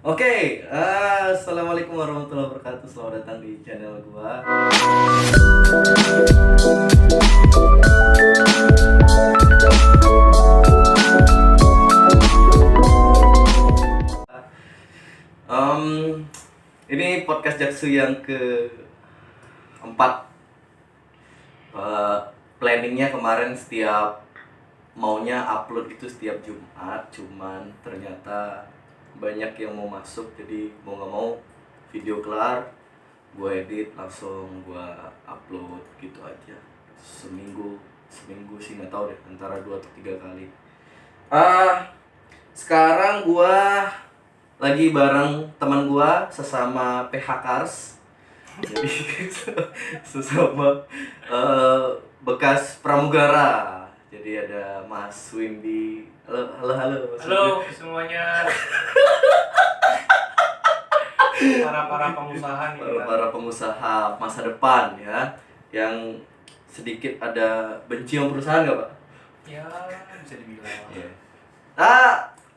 Oke, assalamualaikum warahmatullahi wabarakatuh. Selamat datang di channel gua. Em, ini podcast Jaksu yang keempat. Planningnya kemarin setiap maunya upload itu setiap Jumat, cuman ternyata banyak yang mau masuk, jadi mau nggak mau video kelar gue edit langsung gue upload gitu aja. Seminggu sih nggak tahu deh, antara 2 atau 3 kali. Sekarang gue lagi bareng teman gue sesama PHKers, jadi sesama bekas pramugara. Jadi ada Mas Wimbi. Halo Mas Halo Wimbi. semuanya. Para pengusaha nih kita. Para pengusaha masa depan ya, yang sedikit ada benci sama perusahaan nggak Pak? Ya bisa dibilang. Iya.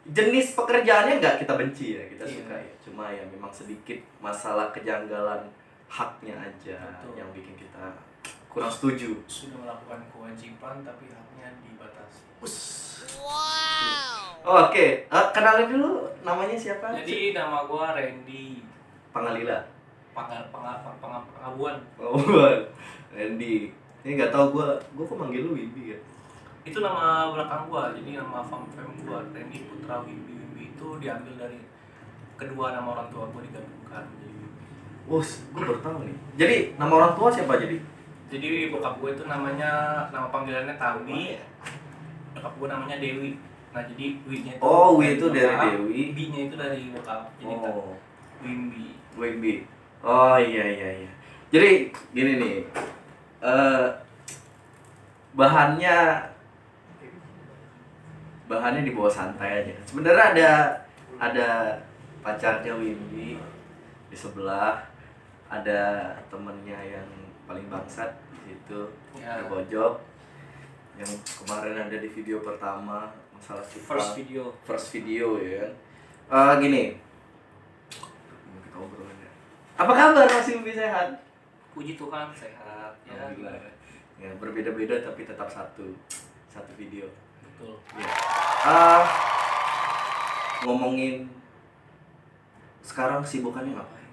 Jenis pekerjaannya nggak kita benci ya, kita Iya. suka ya. Cuma ya memang sedikit masalah kejanggalan haknya aja. Betul. Yang bikin kita kurang setuju. Sudah melakukan kewajiban tapi haknya dibatasi. Oh, oke. Kenalin dulu namanya siapa? Jadi nama gua Randy Pangalila. Pengabuan. Oh, Randy. Ini nggak tahu gua kok manggil lu Wimbi ya. Itu nama belakang gua. Jadi nama fam gua Randy Putra Wimbi. Wimbi itu diambil dari kedua nama orang tua gua digabungkan jadi Wimbi. Wah, gua baru tahu nih. Jadi nama orang tua siapa jadi? Jadi bokap gua itu nama panggilannya Tami. Bokap gua namanya Dewi. Nah jadi W-nya itu Oh, W itu dari bokap, Dewi. B-nya itu dari bokap. Jadi Oh, Wimbi. Wimbi. Oh iya. Jadi gini nih. Bahannya dibawa santai aja. Sebenarnya ada pacarnya Wimbi di sebelah, ada temennya yang paling bangsat di situ Ya. di pojok, yang kemarin ada di video pertama masalah Cupang. first video ya kan. Gini, kita ngobrol aja. Apa kabar Mas Wimbi, sehat? Puji Tuhan sehat ya. Alhamdulillah. Ya, berbeda-beda tapi tetap satu video. Betul. Ya. Ngomongin sekarang kesibukannya ngapain?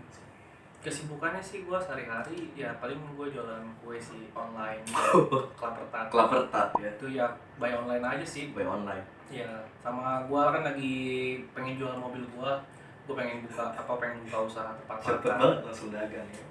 Kesibukannya sih gua sehari-hari ya paling gua jualan kue sih online. Klaper tart. Klaper tart ya, Itu ya buy online aja sih. by online. Ya, sama gua kan lagi pengen jual mobil gua. Gua pengen buka usaha tempat Cepet makan. banget langsung dagang ya.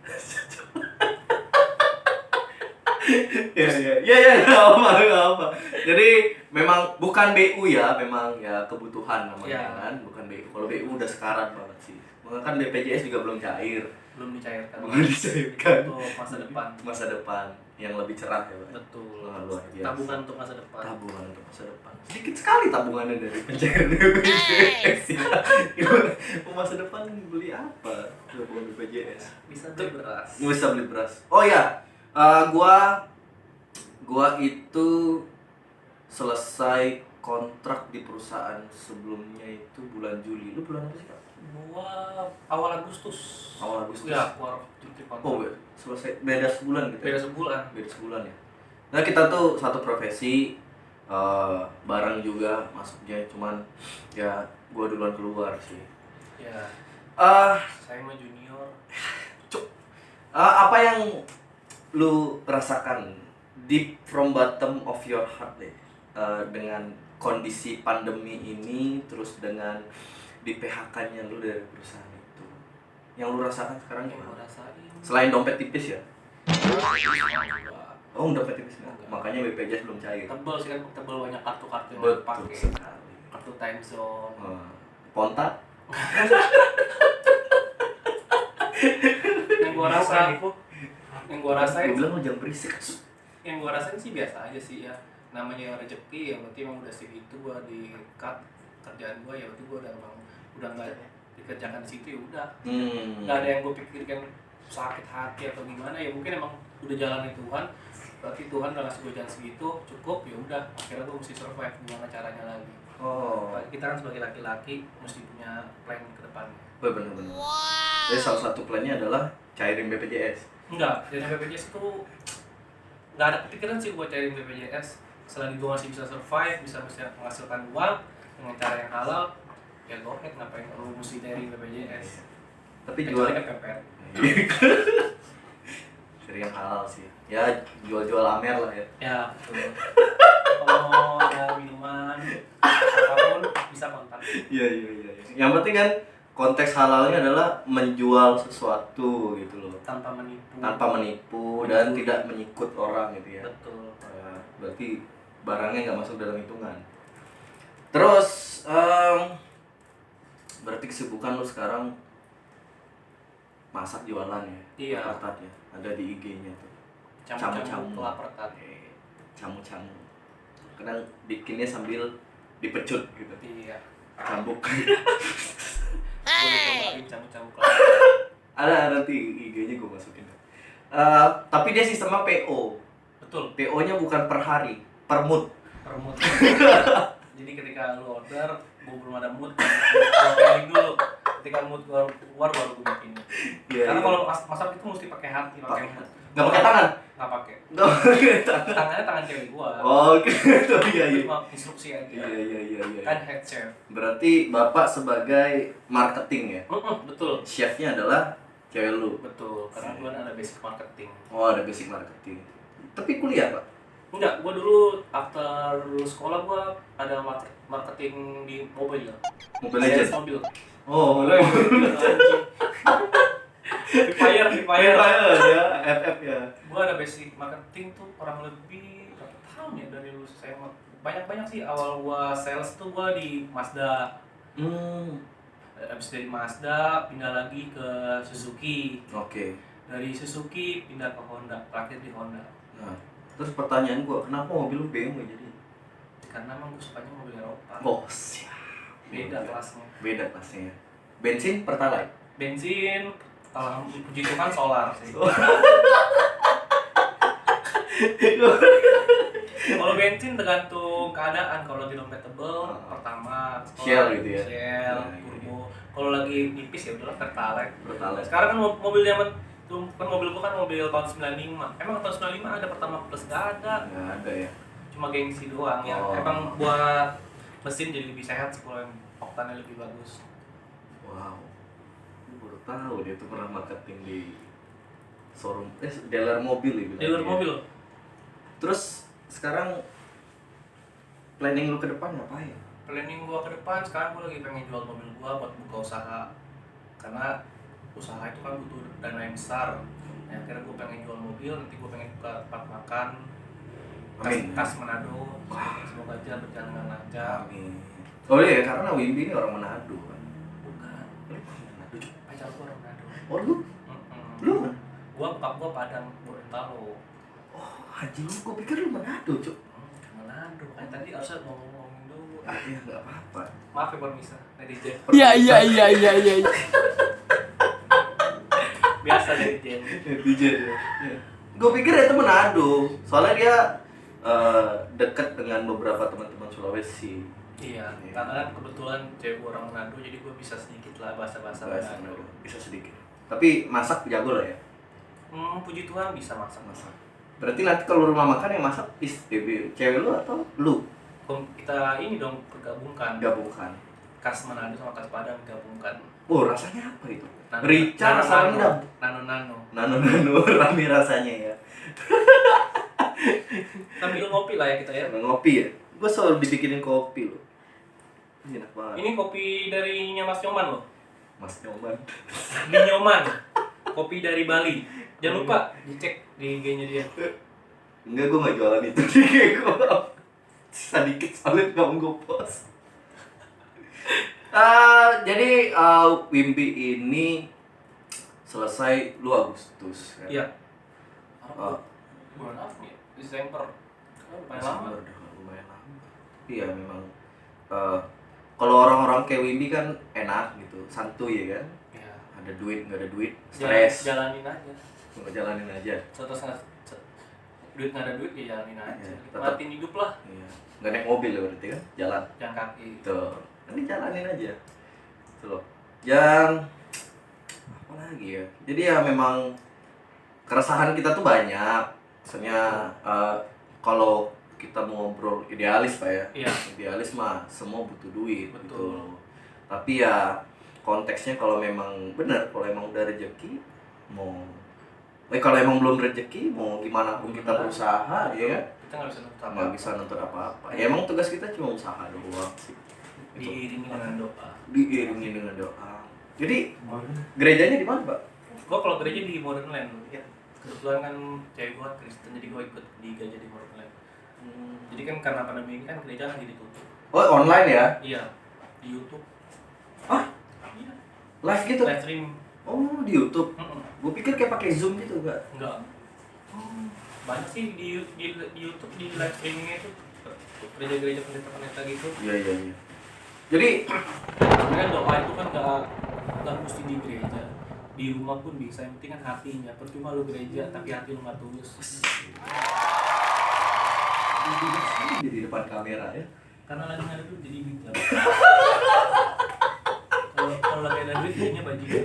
Ya, nggak apa. Jadi memang bukan BU ya, memang ya kebutuhan namanya Ya. kan, bukan BU. Kalau BU udah sekarat banget sih. Kan BPJS juga belum cair. Belum dicairkan. Belum dicairkan. Untuk masa depan. Masa depan yang lebih cerah ya, Pak. Betul. Wah, luar biasa. Tabungan untuk masa depan. Tabungan untuk masa depan. Sedikit sekali tabungannya dari pencairan BPJS ya. Gimana? Masa depan beli apa? Tabungan BPJS. Bisa beli beras. Bisa beli beras. Oh ya, gua itu selesai kontrak di perusahaan sebelumnya itu bulan Juli. Lu bulan apa sih, Kak? Gua awal Agustus. Awal Agustus. Ya, keluar cuti kontrak. Oh, selesai beda sebulan gitu. Beda sebulan. Beda sebulan ya. Nah, kita tuh satu profesi, bareng juga masuknya, cuman ya gua duluan keluar sih. Ya, Eh, saya mah junior. apa yang lu rasakan deep from bottom of your heart deh, dengan kondisi pandemi ini, terus dengan di PHK-nya lu dari perusahaan itu, yang lu rasakan sekarang Yang gimana? gua rasain. Selain dompet tipis ya? Enggak. Oh, dompet tipis ya? Makanya BPJS belum cair. Tebel sih kan, tebel banyak kartu-kartu yang Betul dipakai. sekali. Kartu time zone. Pontat? Yang gua rasain, Gue bilang lu jangan berisik. yang gua rasain sih biasa aja sih ya. Namanya rezeki ya, berarti emang udah segitu gua di cut kerjaan gua ya, berarti gua udah nggak dikerjakan di situ ya udah. Nggak ada yang gua pikirkan sakit hati atau gimana ya, mungkin emang udah jalannya Tuhan. Berarti Tuhan udah ngasih gue jalan segitu, cukup ya udah. Akhirnya gue mesti survive, gimana caranya lagi. Oh. Kita kan sebagai laki-laki mesti punya plan ke depan depannya. Bener-bener. Jadi salah satu plannya adalah cairin BPJS. Enggak, dari BPJS itu nggak ada kepikiran sih buat cairin BPJS. Selagi gue masih bisa survive, bisa menghasilkan uang dengan cara yang halal, ya go ahead, ngapain lu mesti cairin BPJS. Tapi Kecuali jual KPR. dari yang halal sih. Ya jual-jual Amer lah ya. Ya, betul. Kalau ada minuman apapun bisa kontak. Iya. Yang penting kan konteks halalnya adalah menjual sesuatu gitu loh. Tanpa menipu. Dan tidak menyikut orang gitu ya. Betul. Berarti barangnya nggak masuk dalam hitungan. Terus berarti kesibukan lu sekarang masak jualan ya? Iya. Pertat ya. Ada di IG-nya tuh. Camu-camu kelapertan. Camu-camu. Kadang bikinnya sambil dipecut gitu. Iya. Cambuk. Boleh cobain camu-camu kelapertan. Ada nanti IG-nya gue masukin. Tapi dia sistemnya PO. Betul. PO-nya bukan per hari, per mood. Per mood. Jadi ketika lu order, gue belum ada mood, gue pairing dulu. Ketika mood keluar baru gue bikin. Iya, Karena iya. kalau masak itu mesti pakai hati, pakai mood. Nggak pakai tangan? Nggak pakai. Nggak pakai tangan. Tangannya tangan cewek gua. Oh, gitu. Iya. Cuma instruksi aja. Iya. Kan head chef. Berarti Bapak sebagai marketing ya? Betul. Chefnya adalah cewek lu? Betul, karena gue ada basic marketing. Oh, ada basic marketing. Tapi kuliah, Pak? Enggak, gue dulu after lulus sekolah gue ada marketing di mobil. Mobile Legends? Sales mobil. Oh, Free Fire. ya, FF ya. Gue ada basic marketing tuh kurang lebih berapa tahun ya dari lulus SMA. Banyak sih, awal gue sales tuh gue di Mazda. Habis dari Mazda pindah lagi ke Suzuki. Oke. Dari Suzuki pindah ke Honda, terakhir di Honda. Nah, terus pertanyaan gua, kenapa mobil lu BMW jadi? Karena emang gue sukanya mobil Eropa. Oh, siap. Beda kelasnya. Beda kelasnya ya. Bensin Pertalite. Bensin, puji Tuhan solar sih. Kalau bensin tergantung keadaan. Kalau lagi compatible, pertama Shell gitu ya. Shell, Nah, turbo. Kalau lagi nipis ya udahlah Pertalite. Pertalite. Sekarang kan mobil zaman tuh kan mobil gua kan mobil tahun 95. Emang tahun 95 ada pertama plus gak ada. Nggak ada ya. Cuma gengsi doang ya. Oh. Emang buat mesin jadi lebih sehat kalau oktannya lebih bagus. Wow. Gua baru tahu dia tuh pernah marketing di showroom dealer mobil gitu. Dealer mobil. Terus sekarang planning lu ke depan ngapain? Planning gua ke depan sekarang gua lagi pengen jual mobil gua buat buka usaha. Karena usaha itu kan butuh dana yang besar. Ya, akhirnya gua pengen jual mobil, nanti gua pengen buka tempat makan. Amin. Khas Manado. Semoga aja berjalan dengan lancar. Amin. Oh iya, karena Wimby ini orang Manado kan. Bukan. Lu orang Manado. Cuk. Pacar gua orang Manado. Oh lu? Lu mana? Bokap gua Padang Gorontalo. Oh, haji lu, gua pikir lu Manado, Cuk. Manado. Kan tadi harusnya ngomong-ngomongin dulu. Ah, iya enggak apa-apa. Maaf ya Permisa, netizen. Iya. Biasa netizen. Netizen ya. Gue pikir itu Manado, soalnya dia dekat dengan beberapa teman-teman Sulawesi. Iya, karena kan kebetulan cewek gua orang Manado, jadi gue bisa sedikit lah bahasa-bahasa Bahasa Manado. Manado, bisa sedikit. Tapi masak jago lah ya. Puji Tuhan bisa masak. Masak. Berarti nanti kalau rumah makan yang masak cewek lu atau lu? Kita ini dong pergabungkan. Gabungkan. Khas Manado sama khas Padang gabungkan. Oh, rasanya apa itu? Rica rasa rendang. Nano. Nano rame rasanya ya. Sambil ngopi lah ya kita ya. Ngopi ya. Gue selalu dibikinin kopi loh. Ini enak banget. Ini kopi dari Mas Nyoman loh. Mas Nyoman. Di Nyoman. Kopi dari Bali. Jangan lupa dicek di IG-nya dia. Enggak, gue gak jualan itu di gue. Sedikit soalnya gak mau gue post. Jadi Wimby ini selesai lu Agustus kan? Iya. Bulan apa ya? Desember. Lumayan lama. Lumayan lama. Iya memang. Kalau orang-orang kayak Wimby kan enak gitu, santuy ya kan? Iya. Ada duit, nggak ada duit, stres. Jalanin aja. Jalanin aja. Terus duit nggak ada duit ya jalanin aja. Iya, Nikmatin hidup lah. Iya. Nggak naik mobil ya berarti kan? Jalan. Jalan kaki. Tuh. Nanti jalanin aja. Tuh loh. Yang apa lagi ya? Jadi ya memang keresahan kita tuh banyak. Misalnya kalau kita mau ngobrol idealis Pak ya. Iya. Idealis mah semua butuh duit. Betul. Gitu. Tapi ya konteksnya kalau memang benar, kalau emang udah rezeki mau kalau emang belum rezeki mau gimana pun kita berusaha ya kan? Kita nggak bisa nuntut apa. Nggak bisa nuntut apa-apa. Ya emang tugas kita cuma usaha doang sih. Diiringi dengan doa. Diiringi dengan doa. Jadi gerejanya di mana Pak? Gue kalau gereja di Modern Land ya. Kebetulan kan cewek gue Kristen, jadi gue ikut di gereja di Modern Land. Jadi kan karena pandemi ini kan gereja lagi ditutup. Oh online ya? Iya, di YouTube. Hah? Iya. Live gitu? Live stream. Oh di YouTube? Gue pikir kayak pakai Zoom gitu enggak? Enggak. Banyak sih di YouTube di live streamingnya itu gereja-gereja pendeta-pendeta gitu. Iya. Jadi sebenarnya doa itu kan nggak mesti di gereja, di rumah pun bisa. Yang penting kan hatinya. Percuma lu gereja tapi hati lu nggak tulus. di depan kamera ya. Karena lagi nggak ada duit jadi bijak. Kalau lagi ada duit kayaknya bajingan.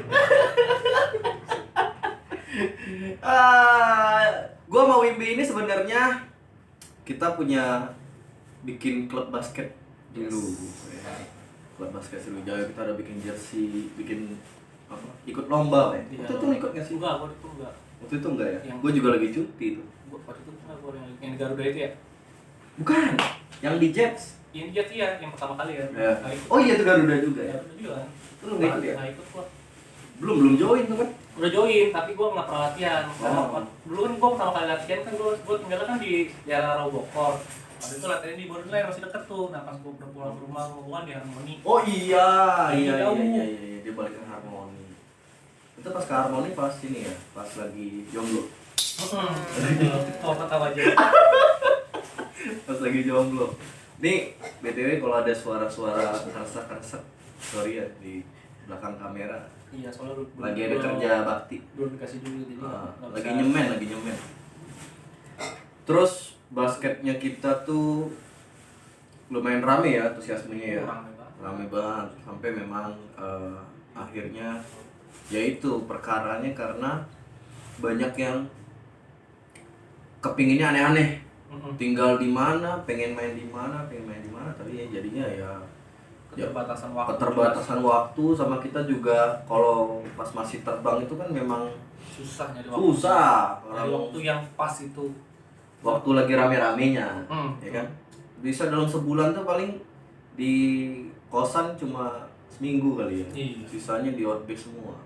Gue mau Wimbi ini sebenarnya kita punya bikin klub basket dulu. Ya. Klub basket Sriwijaya kita ada bikin jersey, bikin apa? Ikut lomba ya. Waktu itu ikut nggak sih? Enggak, waktu itu enggak. Waktu itu enggak ya? Yang- Gue juga lagi cuti tuh. Waktu itu enggak, yang di Garuda itu ya. Bukan, yang di Jets. Yang dia sih ya, yang pertama kali ya. Ya. Nah, itu. Oh iya itu Garuda juga ya. Garuda juga kan. Lu nggak ikut ya? Nggak ikut gua. Belum join tuh kan? Udah join, tapi gua nggak pernah latihan. Karena Oh. dulu kan gua pertama kali latihan kan gua tinggal kan di daerah Rawabokor. Waktu itu latihan di Borderline masih deket tuh. Nah pas gua udah pulang ke rumah gua di Harmoni. Oh iya, iya Jauh. dia balik ke Harmoni. Itu pas ke Harmoni pas ini ya, pas lagi jomblo. Tawa aja. Pas lagi jomblo. Nih, BTW kalau ada suara-suara keresek-keresek, sorry ya di belakang kamera. Iya, soalnya Lagi ada kerja bakti. belum dikasih dulu jadi nggak Lagi bisa. nyemen. Terus basketnya kita tuh lumayan rame ya antusiasmenya ya. Rame banget sampai memang akhirnya yaitu perkaranya karena banyak yang kepinginnya aneh-aneh. Tinggal di mana, pengen main di mana, tapi ya jadinya ya keterbatasan waktu sama kita juga kalau pas masih terbang itu kan memang susah nyari waktu. susah. Nyari waktu yang pas itu. Waktu lagi rame-ramenya, ya kan? Bisa dalam sebulan tuh paling di kosan cuma seminggu kali ya. Iya. Sisanya di outbase semua.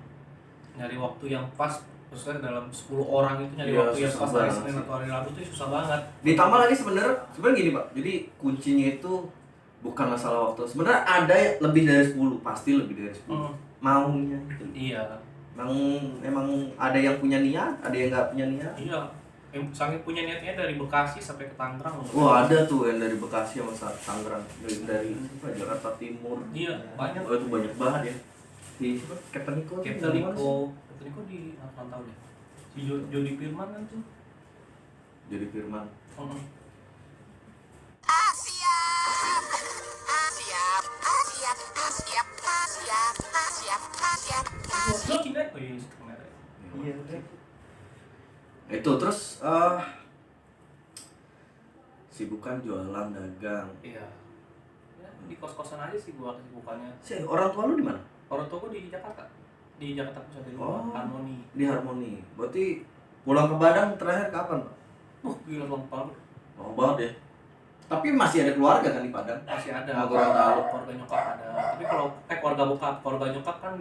Nyari waktu yang pas, maksudnya dalam 10 orang itu nyari Iya, waktu yang susah pas hari banget Senin sih. atau hari Rabu itu susah banget. Ditambah lagi sebenarnya gini Pak. Jadi kuncinya itu bukan masalah waktu. Sebenarnya ada lebih dari 10, pasti lebih dari 10. Maunya gitu. Iya. Emang ada yang punya niat, ada yang nggak punya niat. Iya. Yang saking punya niatnya dari Bekasi sampai ke Tangerang loh. Wah ada tuh yang dari Bekasi sama Tangerang, dari apa, Jakarta Timur. Iya, banyak. Oh itu banyak banget ya. Si siapa? Captain Nico. Captain Nico di tahun ya. Si Jody Firman kan tuh. Jadi Firman. Lo Cina? Oh iya, Iya. Itu terus sibukan jualan dagang. Iya. Ya, di kos-kosan aja sih gua kesibukannya. Si orang tua lu di mana? Orang tua gua di Jakarta. Di Jakarta Pusat di Oh. Harmoni. Di Harmoni. Berarti pulang ke Padang terakhir kapan, Pak? Gila lama banget. Lama banget ya. Tapi masih ada keluarga kan di Padang? Masih ada Sama Gorontalo. keluarga nyokap ada. Tapi kalau keluarga nyokap kan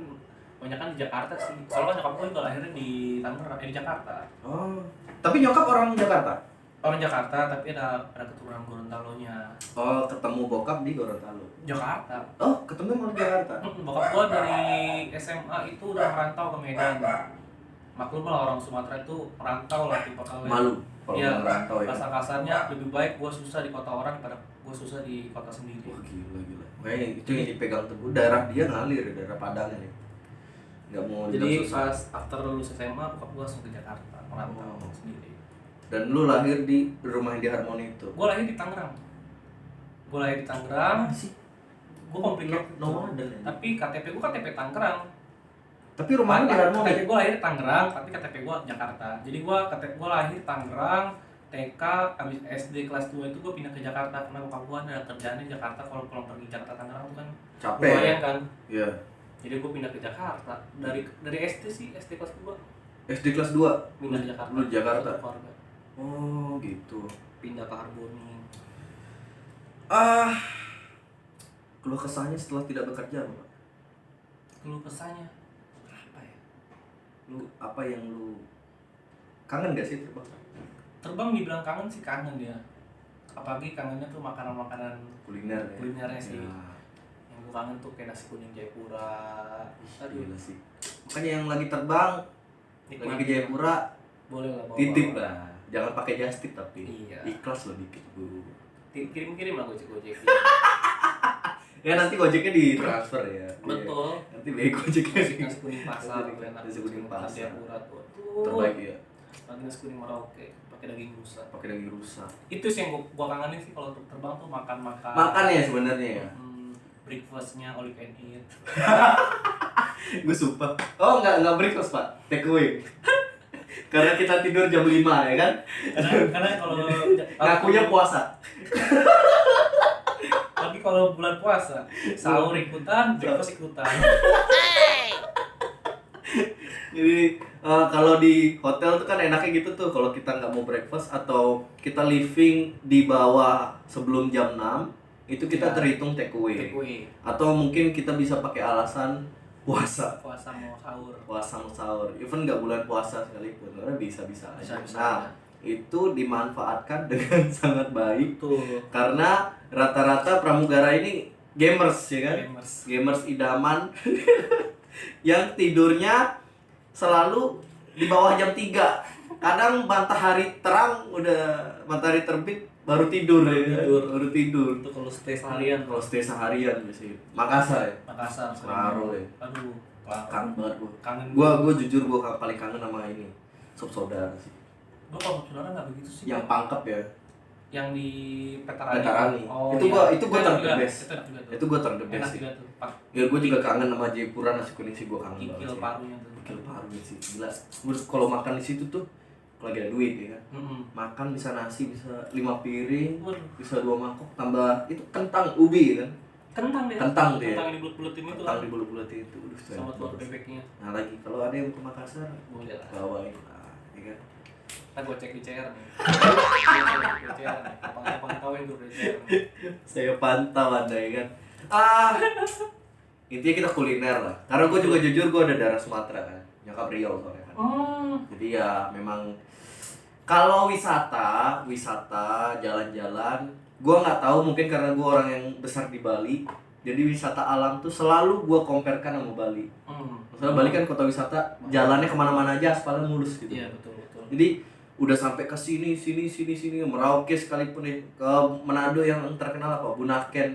banyak kan di Jakarta sih. Soalnya nyokap gue juga lahirnya di Tangerang, di Jakarta. Oh. Tapi nyokap orang Jakarta? Orang Jakarta tapi ada keturunan Gorontalo-nya. Oh, ketemu bokap di Gorontalo. Jakarta. Oh, ketemu orang Jakarta. Bokap gue dari SMA itu udah merantau ke Medan. Maklum lah orang Sumatera itu merantau lah tipe kalian. Malu kalau Iya, merantau ya. kasar-kasarnya lebih baik gue susah di kota orang daripada gue susah di kota sendiri. Wah, gila. Kayaknya itu yang dipegang teguh. Daerah dia ngalir, daerah Padang ini. Nggak mau Jadi susah. pas after lulus SMA, bokap gue langsung ke Jakarta merantau sendiri. Dan lu lahir di rumah yang di Harmoni itu. Gue lahir di Tangerang. Gue lahir di Tangerang. sih? gue komplikat nomaden ya. Tapi KTP gue KTP Tangerang. Tapi rumahnya di Harmoni. KTP gue lahir Tangerang, tapi KTP gue Jakarta. Jadi gue lahir Tangerang, TK, habis SD kelas 2 itu gue pindah ke Jakarta karena bokap gue ada kerjaan di Jakarta. Kalau pulang pergi Jakarta Tangerang itu kan Capek. lumayan kan. Iya. Jadi gue pindah ke Jakarta dari SD sih, SD kelas 2. SD kelas 2 Pindah ke Jakarta. Lu Jakarta. Keluarga. Oh, gitu. Pindah ke Harmoni. Keluh kesahnya setelah tidak bekerja, Pak. Keluh kesahnya apa ya? Apa yang lu kangen gak sih terbang? Terbang dibilang kangen sih kangen dia. Apalagi kangennya tuh makanan-makanan Kuliner ya. kulinernya sih. Ya. Yang gue kangen tuh kayak nasi kuning Jayapura. Aduh, Gila sih. Makanya yang lagi terbang, lagi ke Jayapura, boleh lah bawa. titip lah. Jangan pakai just tip tapi Iya. ikhlas lo dikit, Bu. Kirim-kirim lah Gojek. Ya nanti Gojeknya ditransfer ya. Betul. Nanti beli Gojeknya. Nasi kuning pasar, enak. Nasi kuning pasar. Jayapura tuh. Terbaik ya. Lagi nasi kuning Merauke pakai daging rusa. Pakai daging rusa. Itu sih yang gua kangenin sih kalau terbang tuh makan. Makan ya sebenarnya ya. Breakfastnya all you can eat. Gue sumpah. Oh enggak breakfast Pak, take away. Karena kita tidur jam 5 ya kan. Karena kalau Ngakunya puasa. tapi kalau bulan puasa sahur ikutan, breakfast ikutan. Jadi kalau di hotel tuh kan enaknya gitu tuh, kalau kita nggak mau breakfast atau kita living di bawah sebelum jam 6 itu kita terhitung take away. Atau mungkin kita bisa pakai alasan puasa mau sahur even nggak bulan puasa sekalipun, karena bisa aja. Nah itu dimanfaatkan dengan sangat baik tuh, karena rata-rata pramugara ini gamers ya kan, gamers idaman yang tidurnya selalu di bawah jam 3. Kadang matahari terang, udah matahari terbit baru tidur ya. Baru tidur. Itu kalau stay seharian. Sih. Makassar ya. Semarang ya. Aduh, kangen banget gua. Kangen. Gua jujur paling kangen sama ini. Sop saudara sih. Gua kalau saudara enggak begitu sih. Yang pangkep ya. Yang di Petarani. Oh, itu gua terdebes. Itu gua terdebes sih. Ya gua juga kangen sama Jayapura nasi kuning sih, gua kangen banget. Kikil parunya tuh. Kikil parunya sih. Gila. Kalau makan di situ tuh lagi ada duit ya kan. Makan bisa nasi, bisa 5 piring, bisa 2 mangkok, tambah itu kentang ubi kan. Kentang deh. Kentang yang dibulet-buletin itu. Kentang dibulet-buletin itu. Sama telur bebeknya. Nah lagi kalau ada yang ke Makassar, boleh lah. bawain ya kan. Kita gocek di CR nih. Pantauin gue di CR nih. Saya pantau Anda ya kan. Intinya kita kuliner lah. Karena gue juga jujur gue ada darah Sumatera kan. Nyokap Riau soalnya kan. Jadi ya memang kalau wisata jalan-jalan, gue nggak tahu, mungkin karena gue orang yang besar di Bali, jadi wisata alam tuh selalu gue comparekan sama Bali. Misalnya Bali kan kota wisata, jalannya kemana-mana aja aspalnya mulus gitu. Iya betul. Jadi udah sampai ke sini Merauke sekalipun nih, ke Manado yang terkenal apa Bunaken.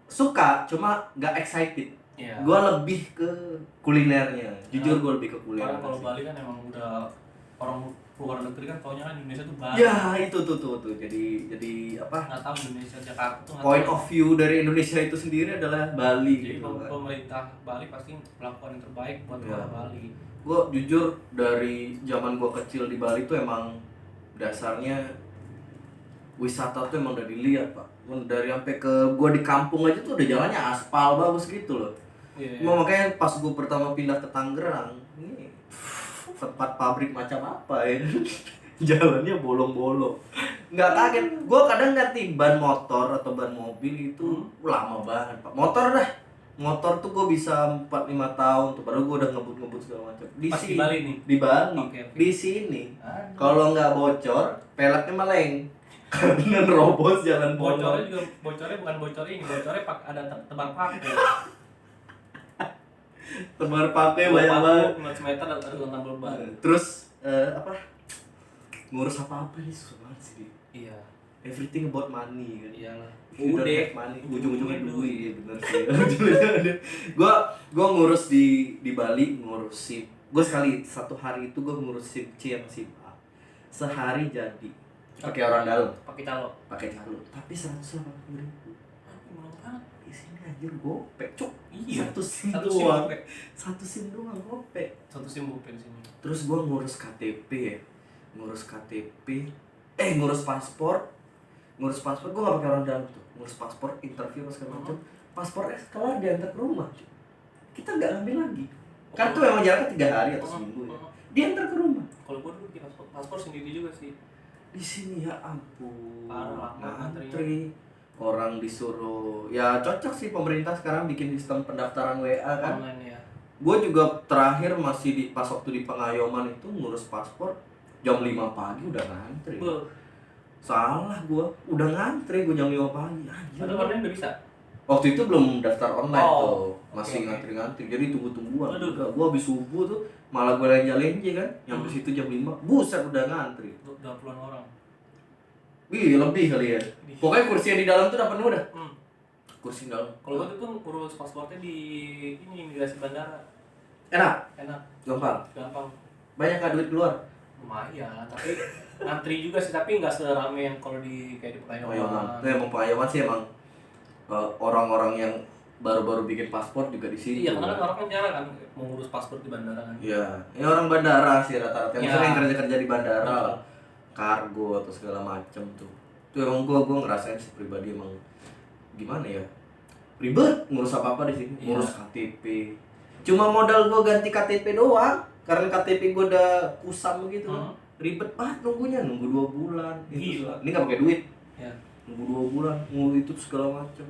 Suka, cuma nggak excited. Iya. Gue lebih ke kulinernya, jujur gue lebih ke kuliner. Karena kalau Bali kan emang udah orang luar negeri kan taunya kan Indonesia tuh Bali. Ya itu tuh jadi apa? Nggak tahu Indonesia Jakarta tuh. Point of view dari Indonesia itu sendiri adalah Bali. Jadi gitu kan. pemerintah Bali pasti melakukan yang terbaik buat orang Bali. Gue jujur dari zaman gue kecil di Bali tuh emang dasarnya wisata tuh emang udah dilihat Pak. Dari sampai ke gue di kampung aja tuh udah jalannya aspal bagus gitu loh. Iya. Makanya pas gue pertama pindah ke Tangerang, ini tempat pabrik macam apa ya. Jalannya bolong-bolong. Nggak kaget. Gue kadang ganti ban motor atau ban mobil itu lama banget Pak. Motor tuh gue bisa 4-5 tahun tuh, padahal gue udah ngebut segala macam. Di Bali nih? Di Bali. Okay. Di sini. Kalau nggak bocor, peleknya meleng. Karena nerobos jalan bolong. Bocornya bukan bocornya ini, bocornya ada tebar paku. Tebar pakai banyak banget. 5 meter ada tambal ban. Terus apa? Ngurus apa-apa nih susah banget sih. Iya. Everything about money kan. Iyalah. Udah money, ujung-ujungnya duit, bener sih. Gua ngurus di Bali, ngurus SIM. Gue sekali satu hari itu gue ngurus SIM C sama SIM A. Sehari jadi. Pakai orang dalam. Pakai calo. Tapi 180.000. Murah banget. di sini anjir gopek cuk. Iya, Satu SIM satu SIM doang. gopek. Satu SIM doang gopek. Satu SIM gopek di sini. Terus gua ngurus KTP ya. Ngurus KTP. Ngurus paspor. Ngurus paspor gua gak pakai orang dalam tuh. Ngurus paspor, interview segala macam. Paspornya kelar diantar ke rumah. Cuy. Kita nggak ngambil lagi. Kan tuh memang jaraknya 3 hari atau seminggu ya. Diantar ke rumah. Kalau gua dulu bikin paspor sendiri juga sih. Di sini ya ampun. Parah, ngantri. Orang disuruh. Ya cocok sih pemerintah sekarang bikin sistem pendaftaran WA kan. Online ya. Gue juga terakhir masih pas waktu di Pengayoman itu ngurus paspor jam 5 pagi udah ngantri. Salah gue, udah ngantri gue jam 5 pagi. Ada online udah bisa? Waktu itu belum daftar online tuh, okay. masih ngantri-ngantri. Jadi tunggu-tungguan. Gue habis subuh tuh malah gue lenja-lenja kan, nyampe situ jam 5. Buset udah ngantri. 20-an orang. Wih, lebih kali ya. Pokoknya kursi yang di dalam tuh udah penuh dah. Kursi dalam. Kalau gue tuh urus pasportnya di ini imigrasi bandara. Enak. Gampang. Banyak nggak duit keluar? Lumayan, tapi antri juga sih, tapi nggak serame yang kalau di kayak di Pengayoman. Itu emang Pengayoman sih emang orang-orang yang baru-baru bikin paspor juga di sini. Iya, karena kan orang kan jarang kan mengurus paspor di bandara kan. Iya, ini orang bandara sih rata-rata yang sering kerja-kerja di bandara. Betul. Kargo atau segala macem tuh. Itu emang gua ngerasain sih pribadi emang gimana ya? Ribet ngurus apa-apa di sini. Ngurus KTP. Cuma modal gua ganti KTP doang karena KTP gua udah kusam gitu. Ribet banget nunggu 2 bulan. Gila. Ini enggak pakai duit. Ya. Nunggu 2 bulan, nunggu itu segala macam.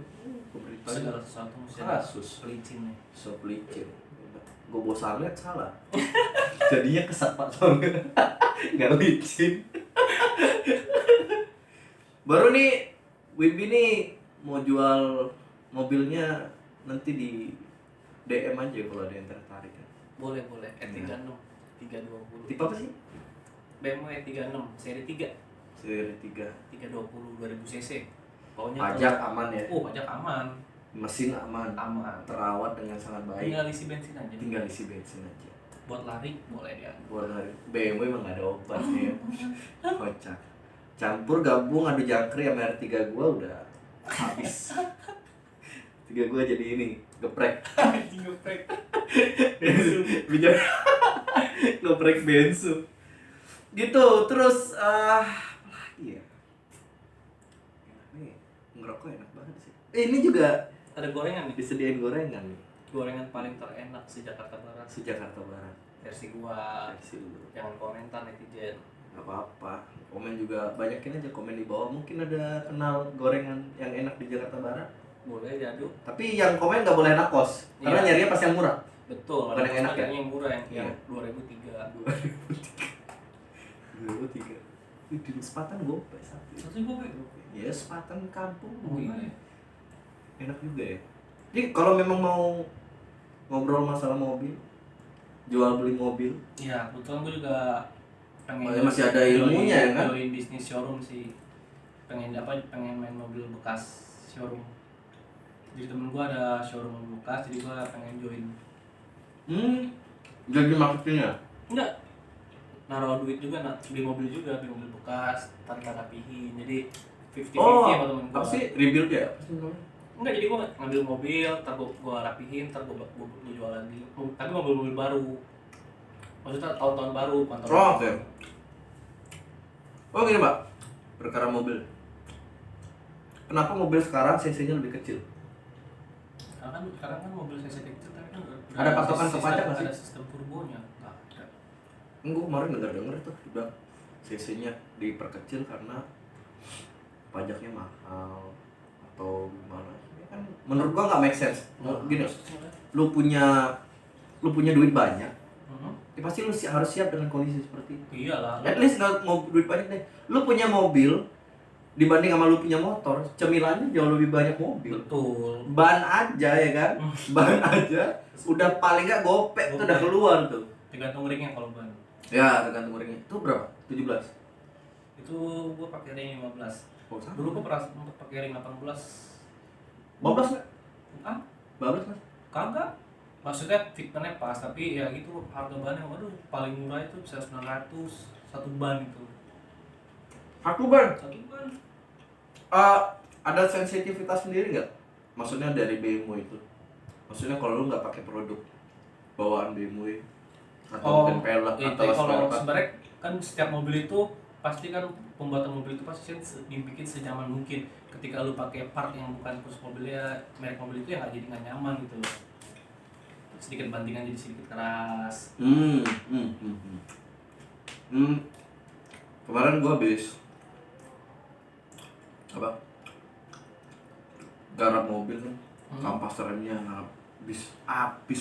Pemerintah Segala sesuatu mesti kasus pelicin nih. Pelicin. Gue bosan liat salah. Jadinya kesat Pak Song. Nggak licin. Baru nih Wibi nih mau jual mobilnya nanti di DM aja kalau ada yang tertarik kan. Boleh. E36 320. Tipe apa sih? BMW E36 seri 3. Seri 3 320 2000 cc. Pajak aman ya? Pajak aman. Mesin aman. Terawat dengan sangat baik. Tinggal isi bensin aja. Buat lari boleh ya. Buat lari. BMW emang gak ada obatnya. Kocak. Campur gabung adu jangkrik sama R3 gua udah habis. 3 gua jadi ini, geprek. Geprek. Bijar. Geprek bensu. Gitu, terus apa lagi ya? Ini ngerokok enak banget sih. Ini juga ada gorengan nih. Disediain gorengan nih. Gorengan paling terenak se-Jakarta Barat. Versi gua. Jangan komentar netizen. Gak apa-apa. Komen juga banyakin aja komen di bawah. Mungkin ada kenal gorengan yang enak di Jakarta Barat. Boleh diadu. Tapi yang komen nggak boleh enak kos. Karena nyarinya pas yang murah. Betul. Bukan yang enak ya. Yang murah yang 2003. 2003. Di sepatan gopek satu gopek. Ya sepatan kampung. Iya. Enak juga ya. Jadi kalau memang mau ngobrol masalah mobil, jual beli mobil. Iya, kebetulan gue juga pengen masih ada ilmunya ya kan? Join bisnis showroom sih. Pengen main mobil bekas showroom. Jadi temen gue ada showroom mobil bekas, jadi gue pengen join. Jadi marketingnya? Enggak. Naruh duit juga, beli mobil bekas, tanpa rapihin. Jadi 50-50 sama temen gue. Apa sih? Rebuild ya? Enggak, jadi gue ngambil mobil, ntar gue rapihin, ntar gue jual lagi. Tapi mobil baru. Maksudnya tahun-tahun baru, bukan tahun baru. Oke. Oh gini Pak, perkara mobil. Kenapa mobil sekarang cc-nya lebih kecil? Sekarang kan mobil cc kecil, tapi kan ada patokan ke pajak nggak sih? Ada sistem turbonya. Gue kemarin denger tuh, udah cc-nya diperkecil karena pajaknya mahal atau gimana? Kan menurut gua nggak make sense. Gini, lu punya duit banyak, ya pasti lu harus siap dengan kondisi seperti itu. Iyalah. At least nggak mau duit banyak deh. Lu punya mobil dibanding sama lu punya motor, cemilannya jauh lebih banyak mobil. Betul. Ban aja ya kan, ban aja udah paling nggak gopek tuh udah keluar tuh. Tergantung ringnya kalau ban. Ya tergantung ringnya. Itu berapa? 17. Itu gua pakai ring 15. Oh, sama. Dulu gua pernah pakai ring 18. Bablas nggak? Ah? Bablas mas? Kagak. Maksudnya fitnya pas, tapi ya gitu harga bannya waduh paling murah itu bisa 900 satu ban itu. Satu ban? Satu ban. Ada sensitivitas sendiri nggak? maksudnya dari BMW itu. Maksudnya kalau lu nggak pakai produk bawaan BMW atau mungkin pelek itu atau kalau spare part. sebenarnya kan setiap mobil itu pasti kan pembuatan mobil itu pasti kan dibikin senyaman mungkin. Ketika lu pakai part yang bukan khusus mobilnya, merek mobil itu ya nggak jadi nggak nyaman gitu loh. Sedikit bantingan jadi sedikit keras. Kemarin gua habis apa? Garap mobil kan, kampas remnya habis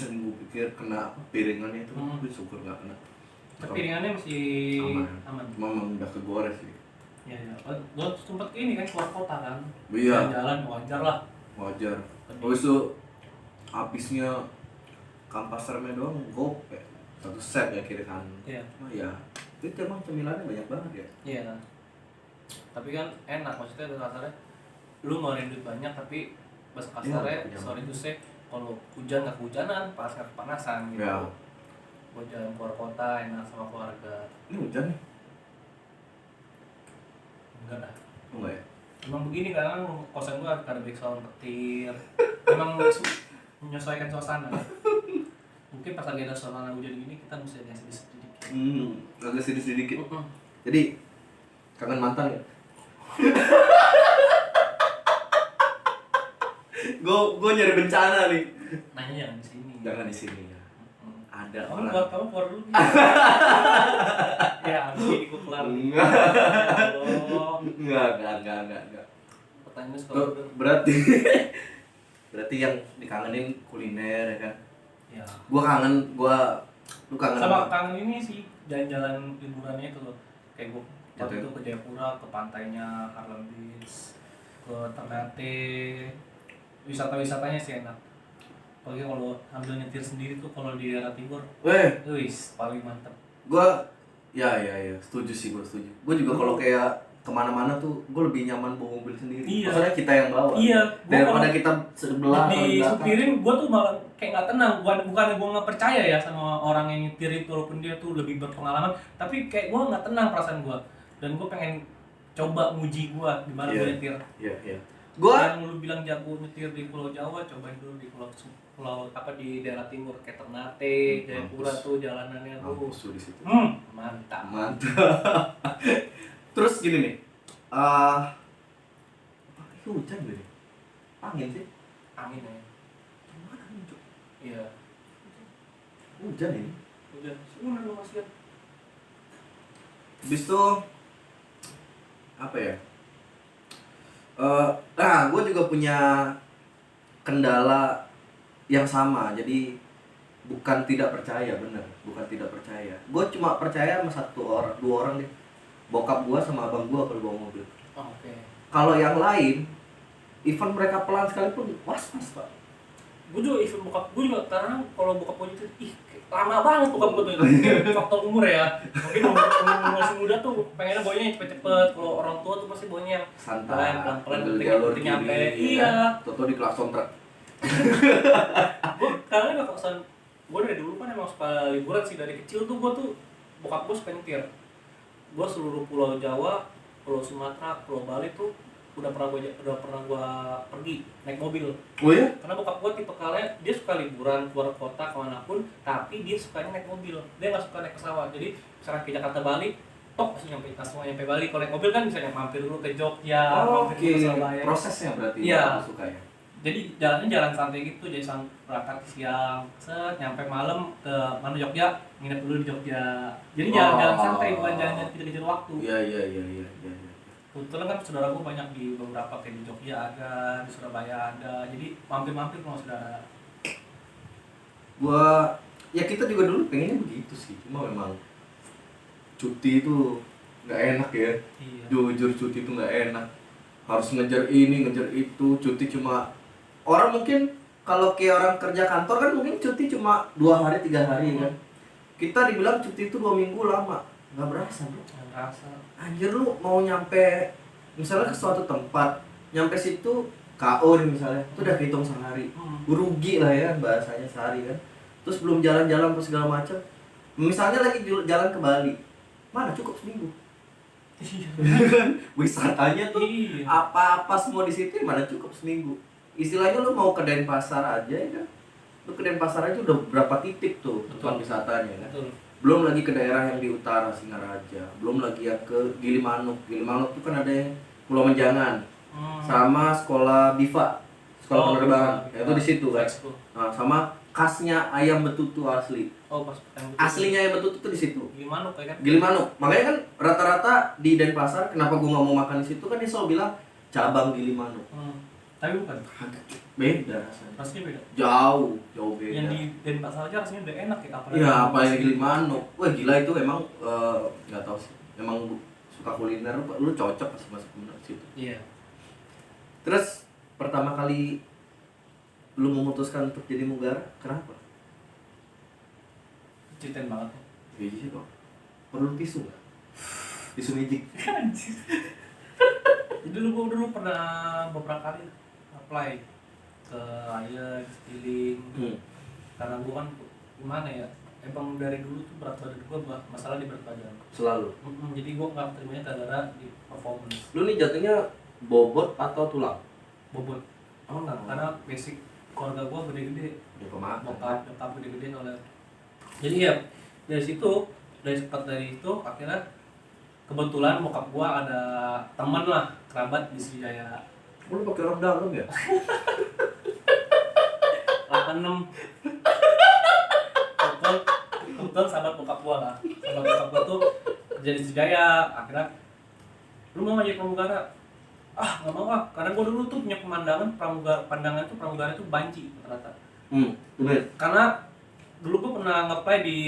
yang gue pikir kena piringannya itu, tapi syukur nggak kena. Tapi piringannya masih aman. Cuma memang udah kegores sih. Ya. Gua sempet ini kan keluar kota kan. Iya. Jalan wajar lah. Wajar. Habis itu habisnya kampas remnya doang gope. Satu set ya kiri kanan. Iya. Oh ya. Itu emang cemilannya banyak banget ya. Iya. Tapi kan enak maksudnya kasarnya. Lu ngeluarin duit banyak tapi bahasa kasarnya sorry itu sih kalau hujan nggak kehujanan, panas nggak kepanasan gitu. Ya. Buat jalan keluar kota enak sama keluarga. Ini hujan nih? Enggak dah. Oh enggak ya? Emang begini kan kosan gua ada background petir. Emang menyesuaikan suasana. Mungkin pas lagi ada suasana hujan gini kita mesti yang sedikit. Agak sedikit. Jadi kangen mantan ya? Gue nyari bencana nih. Nanya jangan di sini. Jangan di sini ya. Ada Kamu orang. keluar dulu. Ya, abis ini gue kelar. Enggak. Pertanyaan sekolah. Berarti yang dikangenin kuliner ya kan? Ya. Lu kangen Sama kangen ini sih jalan-jalan liburannya itu loh. Kayak gue waktu Betul. itu ke Jayapura, ke pantainya Harlem Beach, ke Ternate. Wisata-wisatanya sih enak. Apalagi kalau ambil nyetir sendiri tuh kalau di daerah timur, wis paling mantep. Ya, setuju. Gue juga kalau kayak kemana-mana tuh gue lebih nyaman bawa mobil sendiri. Iya. Maksudnya kita yang bawa. Iya. Daripada kita sebelah di supirin, gue tuh malah kayak nggak tenang. Bukan gue nggak percaya ya sama orang yang nyetir itu, walaupun dia tuh lebih berpengalaman. Tapi kayak gue nggak tenang perasaan gue. Dan gue pengen coba nguji gue gimana gue nyetir. Iya. Yang lu bilang jago nyetir di Pulau Jawa, cobain dulu di pulau apa di daerah timur kayak Ternate, Jayapura tuh jalanannya tuh. Mampus di situ. Mantap. Terus gini nih. Itu hujan nih. Angin sih. Angin ya. Gimana angin, Cuk? Iya. Hujan ini. Hujan. Semua lu masih. Habis itu apa ya? Gue juga punya kendala yang sama. Jadi bukan tidak percaya, bener. Bukan tidak percaya. Gue cuma percaya sama dua orang deh. Bokap gue sama abang gue kalau bawa mobil. Oke. Kalau yang lain, even mereka pelan sekalipun, was-was pak. Gue juga even bokap gue juga karena kalau bokap gue itu lama banget bokap gue tuh. Faktor umur ya. Mungkin umur masih muda tuh pengennya bawanya cepet-cepet. Kalau orang tua tuh pasti bawanya yang Santai, pelan-pelan jalur penting nyampe. kiri, Iya. Toto di klakson truk. Gue karena nggak kosan. Gue dari dulu kan emang suka liburan sih dari kecil tuh gue tuh bokap gue suka nyetir. Gue seluruh Pulau Jawa, Pulau Sumatera, Pulau Bali tuh udah pernah gue pergi naik mobil. Oh ya? Karena bokap gue tipe kalian dia suka liburan keluar kota kemanapun, tapi dia sukanya naik mobil. Dia nggak suka naik pesawat. Jadi misalkan ke Jakarta Bali, langsung nyampe Bali. Kalau naik mobil kan bisa mampir dulu ke Jogja, mampir ke Surabaya. Prosesnya berarti iya. Suka ya. Jadi jalannya jalan santai gitu, jadi berangkat siang, nyampe malam ke mana Jogja, nginep dulu di Jogja. Jadi jalan-jalan santai, bukan jalan kejar-kejar waktu. Iya. Kebetulan kan saudara gue banyak di beberapa kayak di Jogja ada, di Surabaya ada, jadi mampir-mampir sama saudara. Ya kita juga dulu pengennya begitu sih, cuma memang cuti itu nggak enak ya. Iya. Jujur cuti itu nggak enak, harus ngejar ini ngejar itu. Cuti cuma orang mungkin kalau kayak orang kerja kantor kan mungkin cuti cuma 2 hari 3 hari kan. Kita dibilang cuti itu 2 minggu lama, nggak berasa bro. Nggak berasa. Anjir lu mau nyampe misalnya ke suatu tempat, nyampe situ KO nih misalnya, itu udah hitung sehari. Rugi lah ya bahasanya sehari kan. Terus belum jalan-jalan apa segala macam. Misalnya lagi jalan ke Bali, mana cukup seminggu. Iya. Wisatanya tuh Iya. apa-apa semua di situ mana cukup seminggu. istilahnya lu mau ke Denpasar aja ya kan, lu ke Denpasar aja udah berapa titik tuh tempat wisatanya kan. Betul. Belum lagi ke daerah yang di utara Singaraja, belum lagi yang ke Gilimanuk. Gilimanuk tuh kan ada yang Pulau Menjangan, sama sekolah Biva, sekolah penerbangan, itu di situ kan. Nah, sama khasnya ayam betutu asli. Pas Aslinya ayam betutu tuh di situ. Gilimanuk ya kan? Gilimanuk. Makanya kan rata-rata di Denpasar, kenapa gua nggak mau makan di situ kan dia selalu bilang cabang Gilimanuk. Tapi bukan. Beda rasanya. Rasanya beda. Jauh beda. Yang di Denpasar aja rasanya udah enak ya, Iya, apa yang Gilimanuk. Wah, gila itu emang nggak tahu sih. Emang suka kuliner, lu cocok pasti masuk ke situ. Iya. Terus pertama kali lu memutuskan untuk jadi mugara, kenapa? Ceritain banget. Iya dong. Perlu tisu nggak? Tisu magic. Jadi dulu pernah beberapa kali apply ke IELTS, Skilling. Karena gue kan gimana ya, emang dari dulu tuh berat badan gue masalah di berat badan Selalu. jadi gue nggak terimanya gara-gara di performance. Lu nih jatuhnya bobot atau tulang? Bobot. Karena basic keluarga gue gede-gede, Ya pemakan. bokap gede-gede soalnya. Jadi ya dari situ, dari itu akhirnya kebetulan bokap gue ada teman lah, kerabat di Sriwijaya. Lu pakai rok dalam ya? 86. Kebetulan sahabat bokap gua lah. Sahabat bokap gua tuh kerja di Sriwijaya. Akhirnya, lu mau jadi pramugara? Nggak mau ah. Karena gua dulu tuh punya pandangan tuh pramugara tuh banci rata-rata. Bener. Karena dulu gua pernah nge-apply di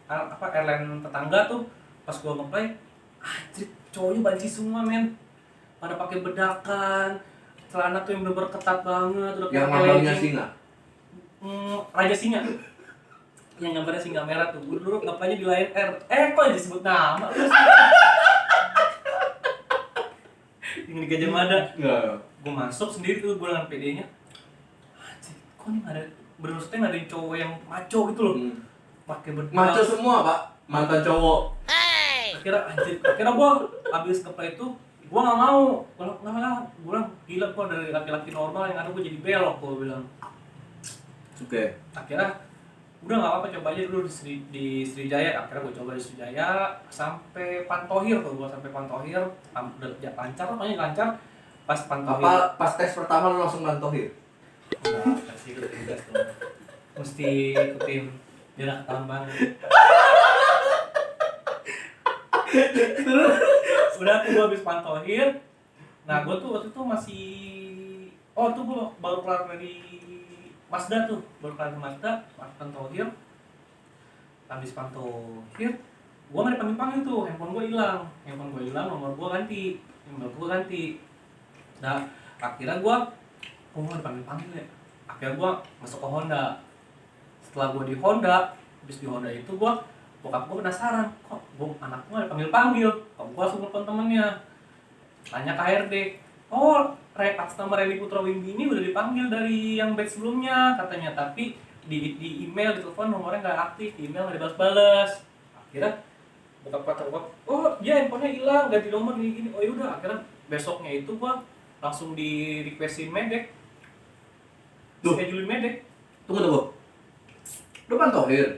airline tetangga tuh. Pas gua nge-apply, anjir, cowoknya banci semua men. Pada pakai bedakan, celana tuh yang bener-bener ketat banget, udah Yang pakai lambangnya legging. singa. Raja singa. Yang gambarnya singa merah tuh. Gue dulu ngapainnya di Lion Air. Kok disebut nama? Yang di Gajah Mada. Enggak. Gue masuk sendiri tuh, gue dengan PD-nya. Anjir, kok ini nggak ada, bener-bener nggak ada yang cowok yang maco gitu loh. Pakai bedak. Maco semua, Pak. Mantan cowok. Akhirnya gue abis nge-play itu, gue nggak mau. Kalau nggak lah, gue bilang gila, gue dari laki-laki normal yang ada gue jadi belok, gue bilang. Oke. Akhirnya udah nggak apa-apa, coba aja dulu di Sriwijaya. Akhirnya gue coba di Sriwijaya sampai Pantohir tuh, gue sampai Pantohir udah lancar, pokoknya lancar. Pas Pantohir Pas tes pertama lu langsung Pantohir? nggak kasih tugas tuh, mesti ikutin dia tambang. Udah tuh gue habis Pantohir. Nah gue tuh waktu itu masih tuh gue baru kelar dari Mazda tuh, baru kelar dari Mazda, Pantohir. Habis Pantohir, gue nggak dipanggil tuh, handphone gue hilang, nomor gue ganti. Nah akhirnya gue nggak dipanggil ya. Akhirnya gue masuk ke Honda. Setelah gue di Honda, habis di Honda itu bokap gue penasaran, kok anak gue dipanggil-panggil. Kok gue langsung telepon temennya, tanya ke HRD, atas nama Reni Putra Wimbi ini udah dipanggil dari yang batch sebelumnya katanya, tapi di email, di telepon nomornya nggak aktif, di email nggak dibalas-balas. Akhirnya bokap dia handphonenya hilang, ganti nomor gini. Yaudah, akhirnya besoknya itu gue langsung di requestin medek, schedulein medek. Tunggu. Lu Pantohir?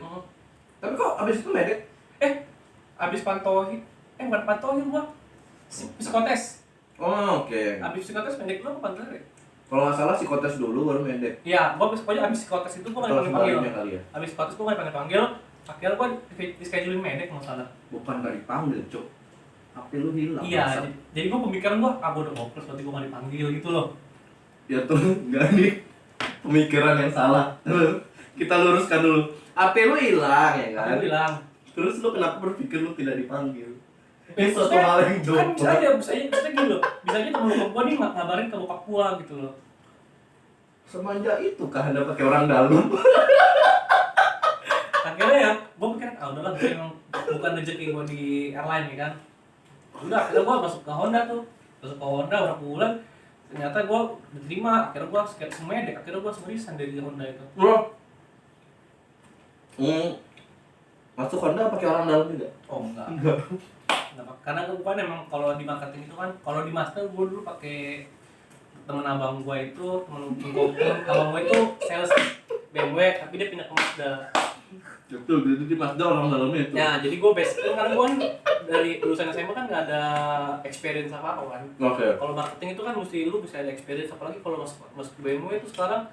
Tapi kok abis itu medek? Abis Pantohir, bukan Pantohir gua, psikotes. Oke. Abis psikotes medek lu apa Pantohir? Kalau nggak salah psikotes dulu baru medek. Iya, gua pokoknya abis psikotes itu gua nggak dipanggil. Kali ya? Abis psikotes gua nggak dipanggil. Akhirnya gua di schedulein medek nggak salah. Bukan nggak dipanggil, Cuk. HP lu hilang. Iya, jadi gua pemikiran gua udah hopeless berarti gua nggak dipanggil gitu loh. Ya tuh, nggak nih. Pemikiran yang salah. Kita luruskan dulu. HP lu hilang ya kan? Aku bilang. Terus lu kenapa berpikir lu tidak dipanggil? Ini suatu hal yang kan bisa aja gitu loh. Bisa aja temen bokap gua nih ngabarin ke bokap gua gitu loh. Semanja itu kah Anda pakai orang dalam? Akhirnya ya, gua pikir udahlah, gue emang bukan rezeki gua di airline ya kan. Udah, akhirnya gua masuk ke Honda tuh. Udah pulang. Ternyata gua diterima. Akhirnya gua semedek. Akhirnya gua resign dari Honda itu. Bro. Masuk Honda pakai orang dalam juga? Enggak. Karena bukan emang kalau di marketing itu kan, kalau di Mazda gue dulu pakai temen abang gua itu abang gua itu sales BMW tapi dia pindah ke Mazda. Betul, jadi Mazda orang dalamnya itu. Ya, jadi gua basic kan gua kan dari lulusan SMA kan nggak ada experience apa kan. Oke. Kalau marketing itu kan mesti lu bisa ada experience, apalagi kalau masuk BMW itu sekarang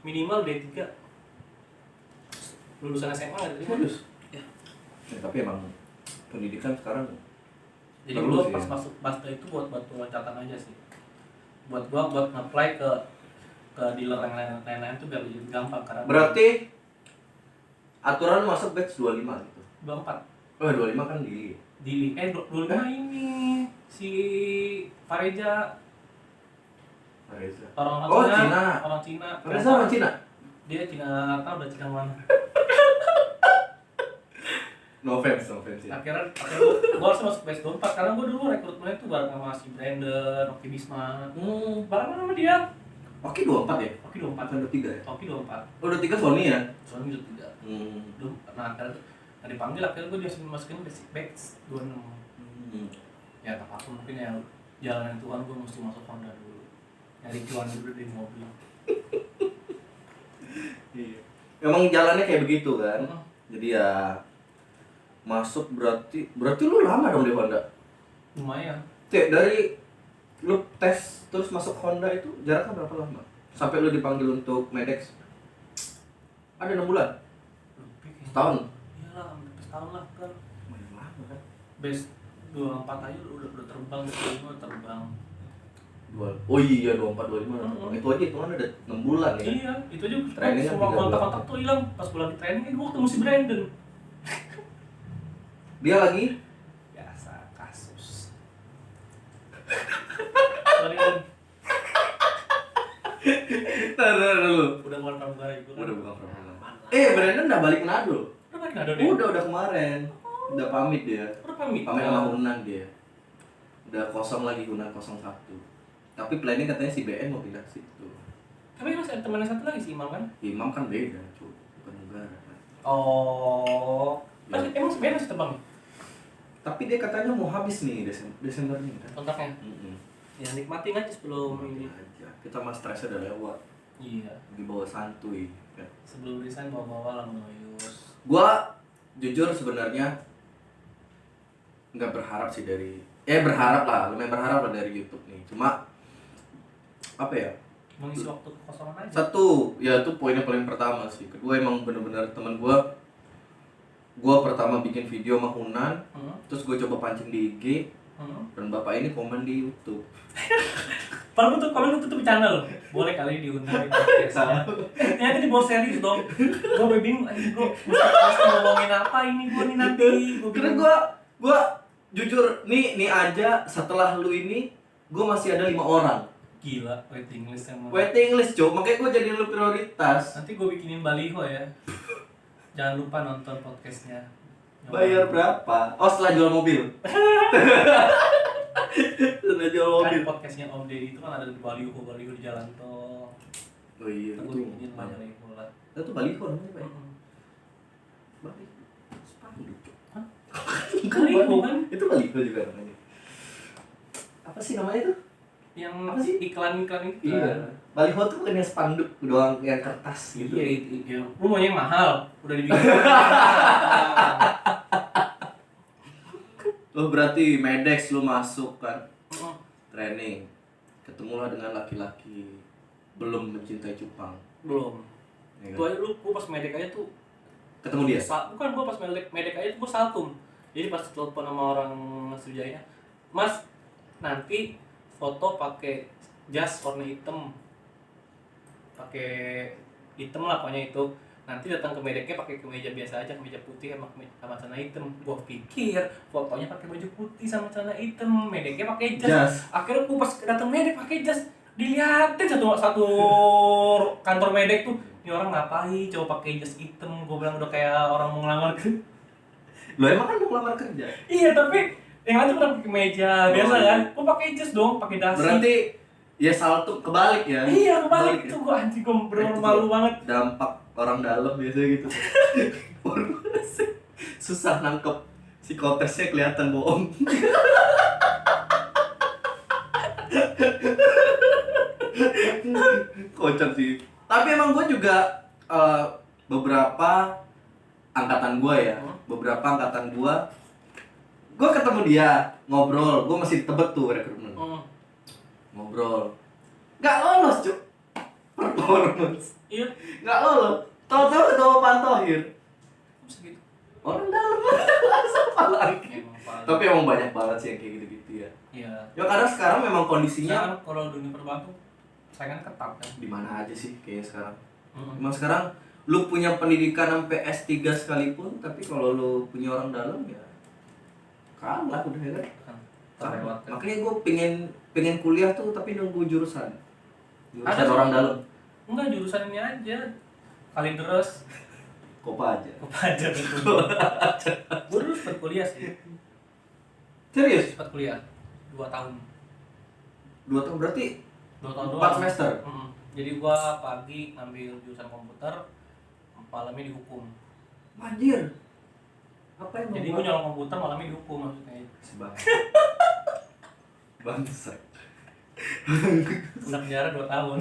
minimal D3. Lulusan SMA nggak terima. Bagus. Ya. Tapi emang pendidikan sekarang Jadi gua pas masuk Mazda itu buat loncatan aja sih. Buat nge-apply ke dealer yang lain-lain tuh biar lebih gampang karena berarti aturan masuk batch 25 gitu. 24. Oh, 25 kan di 25 ini si Fareja Reza. orang Oh, Cina. Cina. Orang Cina. Reza orang Cina. Dia Cina, tahu udah Cina mana. No offense ya. Akhirnya gua harus masuk batch 24 karena gua dulu rekrutmennya tuh bareng sama si Brandon, Oki Bisma. Bareng sama dia. Oke, 24 ya? Oki 24. Kan udah 3 ya? Oki 24. Oh, udah 3 Sony ya? Soalnya udah 3. Nah, akhirnya dipanggil, akhirnya gue dimasukin basic batch 26. Ya tak apa mungkin ya jalanan Tuhan gue mesti masuk Honda dulu, nyari cuan dulu di mobil. Iya. Emang jalannya kayak begitu kan? Jadi ya masuk berarti lu lama dong di Honda? Lumayan. Cek, dari lu tes terus masuk Honda itu jaraknya berapa lama? Sampai lu dipanggil untuk Medex? Ada 6 bulan? Lebih kayaknya. Setahun? Iyalah, hampir setahun lah kan. Lumayan lama kan? Base 24 aja udah terbang, gue terbang. Oh iya, 24, 25. Itu aja hitungan ada 6 bulan ya? Iya, itu aja Trainingnya semua 3 kontak-kontak tuh hilang. Pas gue lagi training, gue ketemu si Brandon. Dia lagi? Biasa, kasus. Brandon, Taruh dulu. udah bukan pramugara itu kan? Udah bukan pramugara. Brandon udah balik Manado. Udah balik nggak ada deh? Udah kemarin. Udah pamit dia. Udah pamit? Pamit sama Hunan dia. Udah kosong lagi Hunan 01. Tapi planning katanya si BN mau pindah ke situ. Tapi masih ada temannya satu lagi si Imam kan? Imam kan beda, cuy. Bukan negara kan. Oh. Ya. Emang sebenarnya masih terbang? Tapi dia katanya mau habis nih Desember nih kan. Kontraknya? Ya nikmatin aja sebelum ini. Aja. Kita mah stresnya udah lewat. Iya. Dibawa santuy kan. Sebelum resign bawa-bawa lah ngoyus. Gua jujur sebenarnya nggak berharap sih dari berharap lah, lumayan berharap lah dari YouTube nih. Cuma apa ya? Mengisi waktu kekosongan aja. Satu, ya itu poin yang paling pertama sih. Kedua emang bener-bener teman gua pertama bikin video sama Hunan, terus gue coba pancing di IG, dan bapak ini komen di YouTube. Padahal tuh komen itu tuh bercanda loh. Boleh kali diundang di podcastnya. Ternyata dibawa serius dong. Gue bingung, gue mesti ngomongin apa ini gue nih nanti. Karena gue jujur nih aja setelah lu ini, gue masih ada 5 orang. Gila, waiting list emang. Waiting list, Cok. Makanya gue jadi lu prioritas. Nanti gue bikinin baliho ya. Jangan lupa nonton podcastnya. Bayar berapa? Oh, setelah jual mobil. Setelah jual mobil. Kan podcastnya Om Deddy itu kan ada di baliho di jalan tol. Oh iya. Gue bikinin baliho lah. Itu baliho namanya, Pak. Baliho. Spanduk. Hah? Baliho kan? Itu baliho juga namanya. Apa sih namanya itu? Yang apa sih? iklan-iklan itu. Iya. Baliho tuh bukan yang spanduk doang, yang kertas gitu. Iya, iya. Lu mau yang mahal, udah dibikin. Lo berarti Medex lu masuk kan training, ketemulah dengan laki-laki belum mencintai cupang. Belum. Ya kan? Tuh aja lu, gua pas medek aja tuh Ketemu dia? bukan, gua pas medek aja tuh gua saltum. Jadi pas telepon sama orang Sriwijaya, Mas, nanti foto pakai jas warna hitam, pakai hitam lah pokoknya itu. Nanti datang ke medeknya pakai kemeja biasa aja, kemeja putih sama celana hitam. Gua pikir fotonya pakai baju putih sama celana hitam, medeknya pakai jas. Akhirnya gua pas datang medek pakai jas, dilihatin satu kantor medek tuh, ini orang ngapain coba pakai jas hitam. Gua bilang udah kayak orang mau ngelamar kerja. Lo emang kan mau ngelamar kerja? Iya, tapi yang lain tuh udah pakai kemeja biasa kan. Gua pakai jas dong, pakai dasi. Berarti ya salto kebalik ya? Iya, kebalik ya? tuh. Gua anjing, gua bener-bener malu banget. Dampak orang dalam biasa gitu. Susah nangkep psikotesnya, kelihatan bohong. Kocak sih. Tapi emang gue juga beberapa angkatan gue ya, beberapa angkatan gue ketemu dia ngobrol, gue masih di Tebet tuh rekrutmen. Ngobrol, nggak lolos cuk performance. Iya. Nggak lolos. Tahu-tahu ketemu Pak Thohir. Segitu. Orang dalam siapa lagi? Tapi emang banyak banget sih yang kayak gitu-gitu ya. Iya. Ya karena sekarang memang kondisinya Sekarang kalau dunia perbankan saingan ketat kan. di mana aja sih kayaknya sekarang. Emang sekarang lu punya pendidikan sampai S3 sekalipun, tapi kalau lu punya orang dalam ya kalah udah ya kan. Terlewatkan. Makanya gue pengen kuliah tuh tapi nunggu jurusan Ada orang dalam. Enggak, jurusan ini aja. Kalideres. Kopa aja. Apa aja betul. Gue dulu sempat kuliah sih. Serius? Sempat kuliah 2 tahun. 2 tahun berarti 2 tahun 4 semester? Jadi gua pagi ngambil jurusan komputer, malamnya dihukum. Anjir. Apa yang Jadi gua nyolong komputer, malamnya dihukum maksudnya. Bangsa. Kena penjara 2 tahun.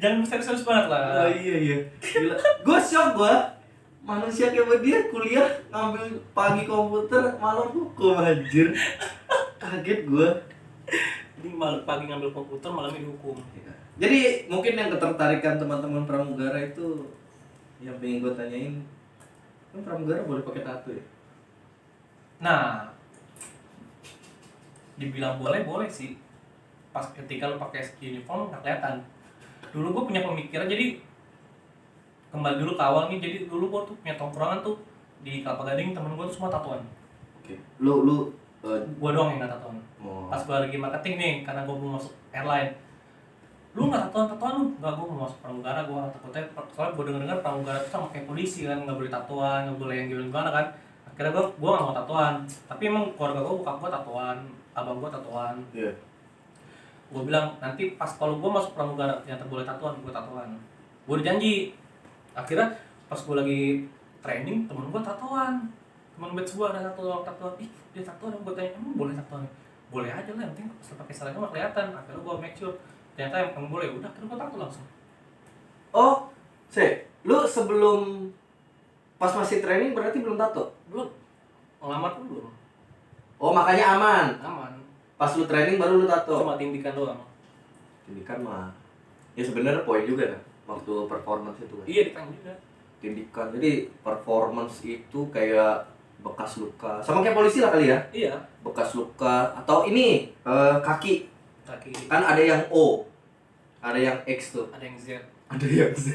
Jangan serius-serius banget lah. Oh iya. Gila. Gua shock gua. Manusia kayak dia kuliah ngambil pagi komputer, malam hukum anjir. Kaget gua. Jadi pagi ngambil komputer, malamnya dihukum. Jadi mungkin yang ketertarikan teman-teman pramugara itu yang pengen gue tanyain, kan pramugara boleh pakai tato ya? Nah, dibilang boleh sih. Pas ketika lu pakai uniform nggak kelihatan. Dulu gue punya pemikiran, jadi kembali dulu ke awal nih. Jadi dulu gue tuh punya tongkrongan tuh di Kelapa Gading, temen gue tuh semua tatoan. Oke. Lu Gue doang yang nggak tatoan. Pas gue lagi marketing nih, karena gue mau masuk airline. Lu nggak tatoan lu? Nggak, gue mau masuk pramugara. Gue takutnya, soalnya gue denger pramugara itu sama kayak polisi kan, nggak boleh tatoan, nggak boleh yang gimana kan. Akhirnya gue nggak mau tatoan. Tapi emang keluarga gue, bokap gue tatoan, abang gue tatoan. Iya. Gue bilang nanti pas kalau gue masuk pramugara ternyata boleh tatoan, gue tatoan. Gue udah janji. Akhirnya pas gue lagi training, temen gue tatoan. Temen batch gue ada tatoan. Ih, dia tatoan. Gue tanya, emang boleh tatoan? Boleh aja lah, yang penting pas pakai seragam mah kelihatan. Akhirnya gue make sure ternyata emang boleh. Udah, akhirnya gue tato langsung. Oh, lu sebelum pas masih training berarti belum tato? Belum. Ngelamar pun belum. Oh, makanya aman. Aman. Pas lu training baru lu tato. Cuma tindikan doang. Tindikan mah. Ya sebenarnya poin juga kan waktu performance itu kan. Iya, ditanya juga. Tindikan. Jadi performance itu kayak bekas luka. Sama kayak polisi lah kali ya. Iya. Bekas luka atau ini kaki. Kaki. Kan ada yang O. Ada yang X tuh. Ada yang Z. Ada yang Z.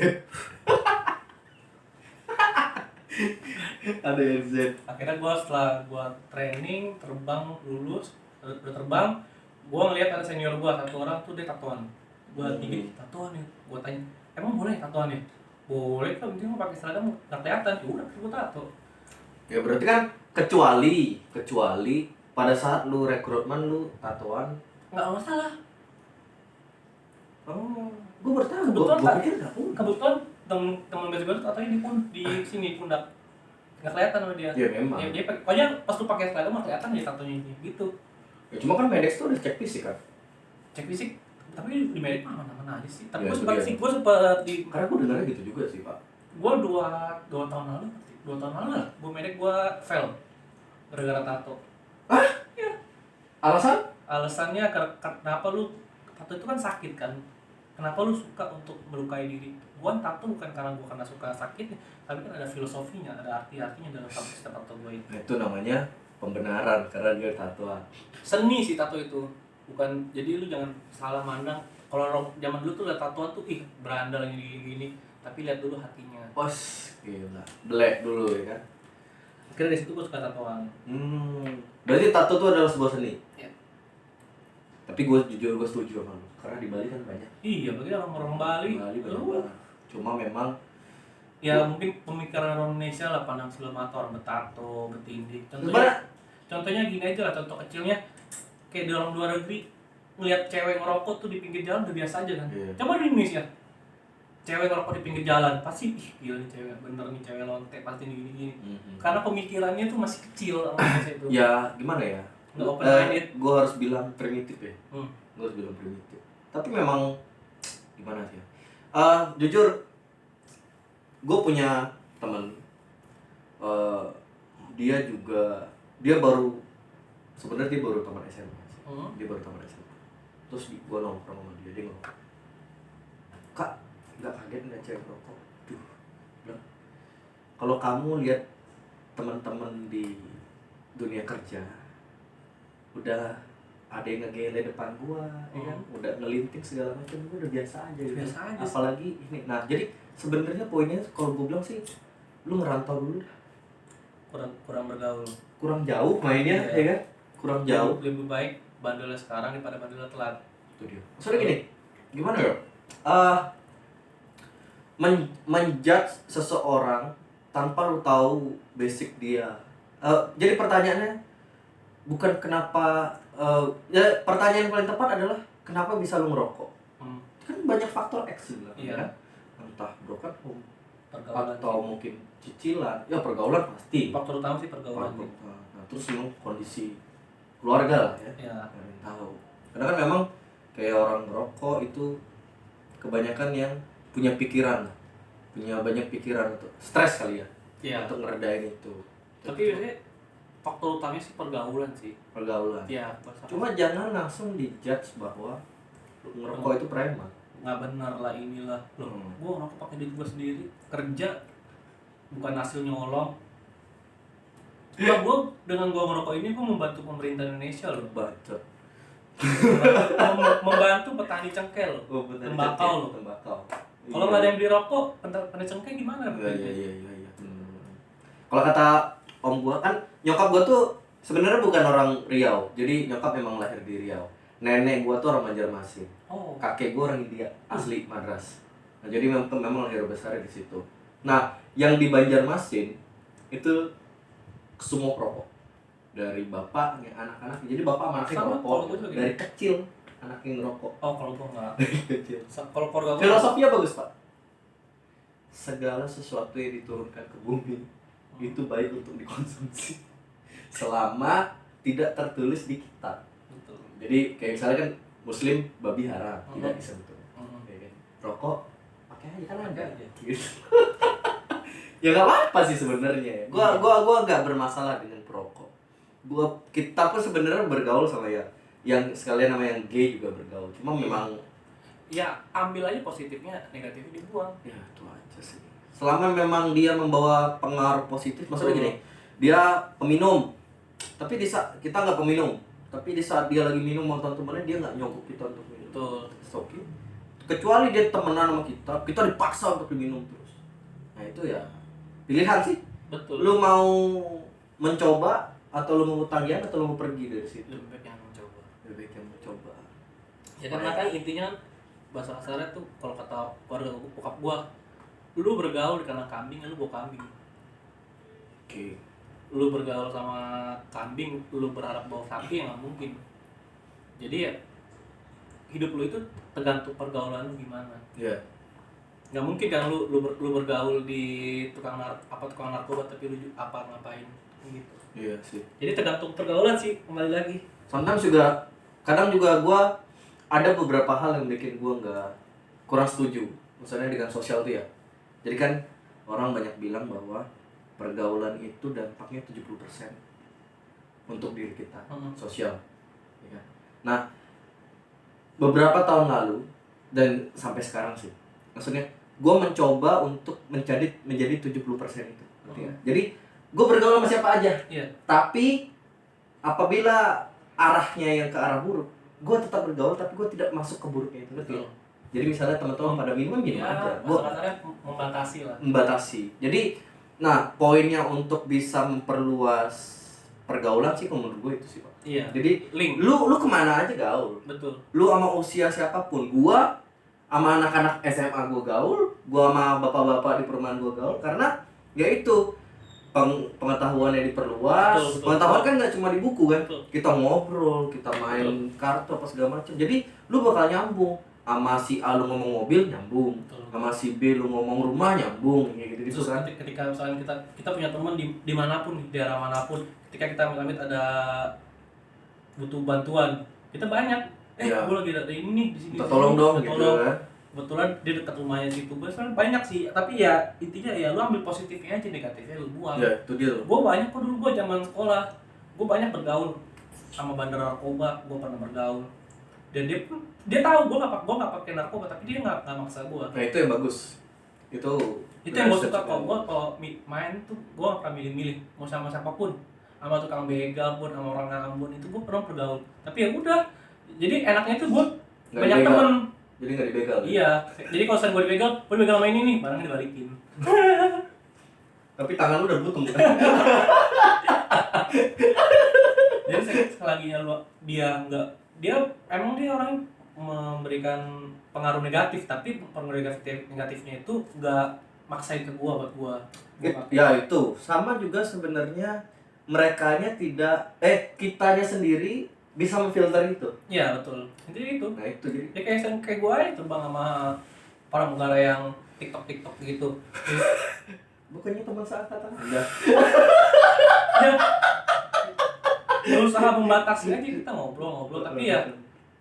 Ada yang Z. Akhirnya gue setelah gue training, terbang, lulus, udah terbang, gue ngeliat ada senior gue, satu orang tuh dia tatoan. Gue tinggi, tatoan nih. Gue tanya, emang boleh tatoan nih? Boleh kan, penting mau pakai seragam nggak kelihatan. Ya udah, gue tato. Ya berarti kan kecuali pada saat lu rekrutmen lu tatoan. Nggak masalah. Oh, gue bertahan. Kebetulan temen baju gue tatonya di sini pundak. Nggak kelihatan sama dia. Ya memang. Ya, dia pokoknya pas lu pakai seragam nggak kelihatan ya tatonya gitu. Ya cuma kan Medex tuh udah cek fisik kan. Cek fisik, tapi di medik mana aja sih. Tapi Ya, gue sempat di. Karena gue dengarnya gitu juga sih Pak. Gue dua tahun lalu lah, gue medik gue fail gara-gara tato. Hah? Iya. Alasannya kenapa lu tato itu kan sakit kan? Kenapa lu suka untuk melukai diri? Gue tato bukan karena suka sakit, tapi kan ada filosofinya, ada artinya dalam tato gue itu. Itu namanya pembenaran karena dia tatoan. Seni sih tato itu, bukan. Jadi lu jangan salah mandang. Kalau zaman dulu tuh lihat tatoan tuh berandal gini, tapi lihat dulu hatinya. Gila. Black dulu ya kan. Akhirnya dari situ gue suka tatoan. Berarti tato itu adalah sebuah seni. Ya. Tapi gue setuju sama lu. Karena di Bali kan banyak. Iya, bagi orang Bali. Banyak banget. Cuma memang ya mungkin pemikiran orang Indonesia lah, pandang sebelah mata orang bertato, bertindik. Contohnya gini aja lah, contoh kecilnya kayak di orang luar negeri ngelihat cewek ngerokok tuh di pinggir jalan udah biasa aja kan. Iya. Coba di Indonesia, cewek ngerokok di pinggir jalan pasti gila nih cewek, bener nih cewek lonte pasti gini. Karena pemikirannya tuh masih kecil orang Indonesia itu. Ya gimana ya? Nggak open minded. Gue harus bilang primitif ya. gue harus bilang primitif. Tapi memang gimana sih ya? Jujur, gue punya teman, dia baru sebenarnya dia baru tamat SMA. Dia baru tamat SMA. Terus gue nongkrong sama dia ngomong, "Kak, nggak kaget nggak cewek rokok?" Duh, bilang, kalau kamu lihat teman-teman di dunia kerja udah ada yang ngegele depan gua, ya kan? Udah ngelinting segala macam, gua udah biasa aja gitu. Biasa aja. Apalagi ini. Nah, jadi sebenarnya poinnya kalau gua bilang sih, lu ngerantau dulu dah. Kurang bergaul. Kurang jauh mainnya, ya kan? Kurang jauh. Lebih baik bandelnya sekarang daripada bandelnya telat. Itu dia. Maksudnya gini, gimana ya? Menjudge seseorang tanpa lu tahu basic dia. Jadi pertanyaannya bukan kenapa, ya pertanyaan yang paling tepat adalah kenapa bisa lu ngerokok? Kan banyak faktor X sebenarnya. Iya. Kan? Entah broken home Pergaulan atau mungkin cicilan, ya pergaulan pasti. faktor utama sih pergaulan. Nah, terus memang kondisi keluarga lah ya. Iya. Yang tahu. Karena kan memang kayak orang ngerokok itu kebanyakan yang punya pikiran, punya banyak pikiran untuk stres kali ya. Iya. Untuk ngeredain itu. Tapi biasanya faktor utamanya sih pergaulan sih. Pergaulan. Iya. Cuma jangan langsung dijudge bahwa ngerokok itu preman. Nggak benar lah inilah. Loh, gua ngerokok pakai duit gua sendiri, kerja bukan hasil nyolong. Nah, gua dengan gua ngerokok ini gua membantu pemerintah Indonesia loh. Bacot. Membantu petani cengkeh loh. Tembakau loh. Tembakau. Kalau nggak ada yang beli rokok, petani cengkeh gimana? Iya. Kalau kata om gua kan, nyokap gua tuh sebenarnya bukan orang Riau. Jadi nyokap memang lahir di Riau. Nenek gua tuh orang Banjarmasin. Oh. Kakek gua orang India, asli Madras. Nah, jadi memang lahir besar di situ. Nah, yang di Banjarmasin itu semua perokok. Dari bapaknya, anak-anak. Jadi bapak sama anaknya Sama, ngerokok kalau gua juga dari kecil. Anaknya ngerokok Oh, kalau gua nggak. dari kecil. Kalau keluarga gua Filosofinya bagus, Pak. Segala sesuatu yang diturunkan ke bumi itu baik untuk dikonsumsi selama tidak tertulis di kitab. betul. Jadi kayak misalnya kan Muslim babi haram, tidak disentuh. Kayak rokok pakai aja kan ada aja. Gitu. Ya nggak apa-apa sih sebenarnya. Gua nggak bermasalah dengan perokok. Kita pun sebenarnya bergaul sama yang sekalian nama yang gay juga bergaul. Cuma memang Ya ambil aja positifnya, negatifnya dibuang. ya itu aja sih. Selama memang dia membawa pengaruh positif, maksudnya gini, dia peminum, tapi di saat kita nggak peminum, tapi di saat dia lagi minum sama teman-temannya dia nggak nyogok kita untuk minum. Betul. Oke. Kecuali dia temenan sama kita dipaksa untuk diminum terus. Nah itu ya pilihan sih. Betul. Lu mau mencoba atau lu mau tagihan atau lu mau pergi dari situ? Lebih baik yang mencoba. Lebih baik yang mencoba. Ya karena kan intinya bahasa kasarnya tuh kalau kata keluarga bokap gua, lu bergaul karena kambing, lu bawa kambing. Oke. Lu bergaul sama kambing, lu berharap bawa sapi, nggak mungkin. Jadi ya hidup lu itu tergantung pergaulan lu gimana. Iya. Nggak mungkin kan lu bergaul di tukang narkoba tapi lu ngapain gitu. Iya sih. Jadi tergantung pergaulan sih, kembali lagi. Kadang juga gua ada beberapa hal yang bikin gua kurang setuju. Misalnya dengan sosial tuh ya. Jadi kan orang banyak bilang bahwa pergaulan itu dampaknya 70% untuk diri kita, sosial. Ya kan? Nah, beberapa tahun lalu dan sampai sekarang sih, maksudnya gue mencoba untuk menjadi 70% itu. Jadi gue bergaul sama siapa aja. Iya. Tapi apabila arahnya yang ke arah buruk, gue tetap bergaul tapi gue tidak masuk ke buruknya itu. Betul. Jadi misalnya teman-teman pada minum ya, aja. Gue membatasi lah. Membatasi. Jadi, nah poinnya untuk bisa memperluas pergaulan sih menurut gue itu sih, Pak. Iya. Jadi lu kemana aja gaul. Betul. Lu sama usia siapapun. Gua sama anak-anak SMA gua gaul, gua sama bapak-bapak di perumahan gua gaul karena ya itu pengetahuannya diperluas. Betul. Pengetahuan kan nggak cuma di buku kan. Betul. Kita ngobrol, kita main kartu apa segala macam. Jadi lu bakal nyambung. Sama si A lu ngomong mobil nyambung. Betul. Sama si B lu ngomong rumah nyambung kayak gitu Terus kan. ketika misalnya kita punya teman di manapun, di daerah manapun, ketika kita amit-amit ada butuh bantuan, kita banyak Iya. gue lagi ada ini nih di sini. Minta tolong dong minta gitu tolong. kan. Kebetulan dia dekat rumahnya situ. Gue sebenarnya banyak sih, tapi ya intinya ya lu ambil positifnya aja, negatifnya lu buang. Ya itu dia loh. Gue banyak kok dulu, gue zaman sekolah gue banyak bergaul sama bandar narkoba, gue pernah bergaul. Dan dia tahu gue nggak pakai narkoba, tapi dia nggak maksa gue. Nah itu yang bagus. Itu Yang gue suka kok. Gue kalau main tuh gue nggak pernah milih-milih, mau sama siapapun, sama tukang begal pun, sama orang Ambon itu gue pernah bergaul. Tapi ya udah, jadi enaknya tuh gue Nggak banyak dibegal. temen. Jadi nggak dibegal. Iya, jadi kalau misalnya gue dibegal sama ini nih, barangnya dibalikin. Tapi tangan lu udah butuh. Jadi sekali dia emang dia orang memberikan pengaruh negatif, tapi pengaruh negatifnya itu nggak maksain ke gua buat gua. Ya itu sama juga sebenarnya, merekanya tidak kitanya sendiri bisa memfilter itu. Iya betul, intinya itu. Nah itu jadi Ya kayak gua aja terbang sama para negara yang tiktok gitu. bukannya teman seangkatan Anda. Ya, berusaha membatasi aja, kita ngobrol tapi ya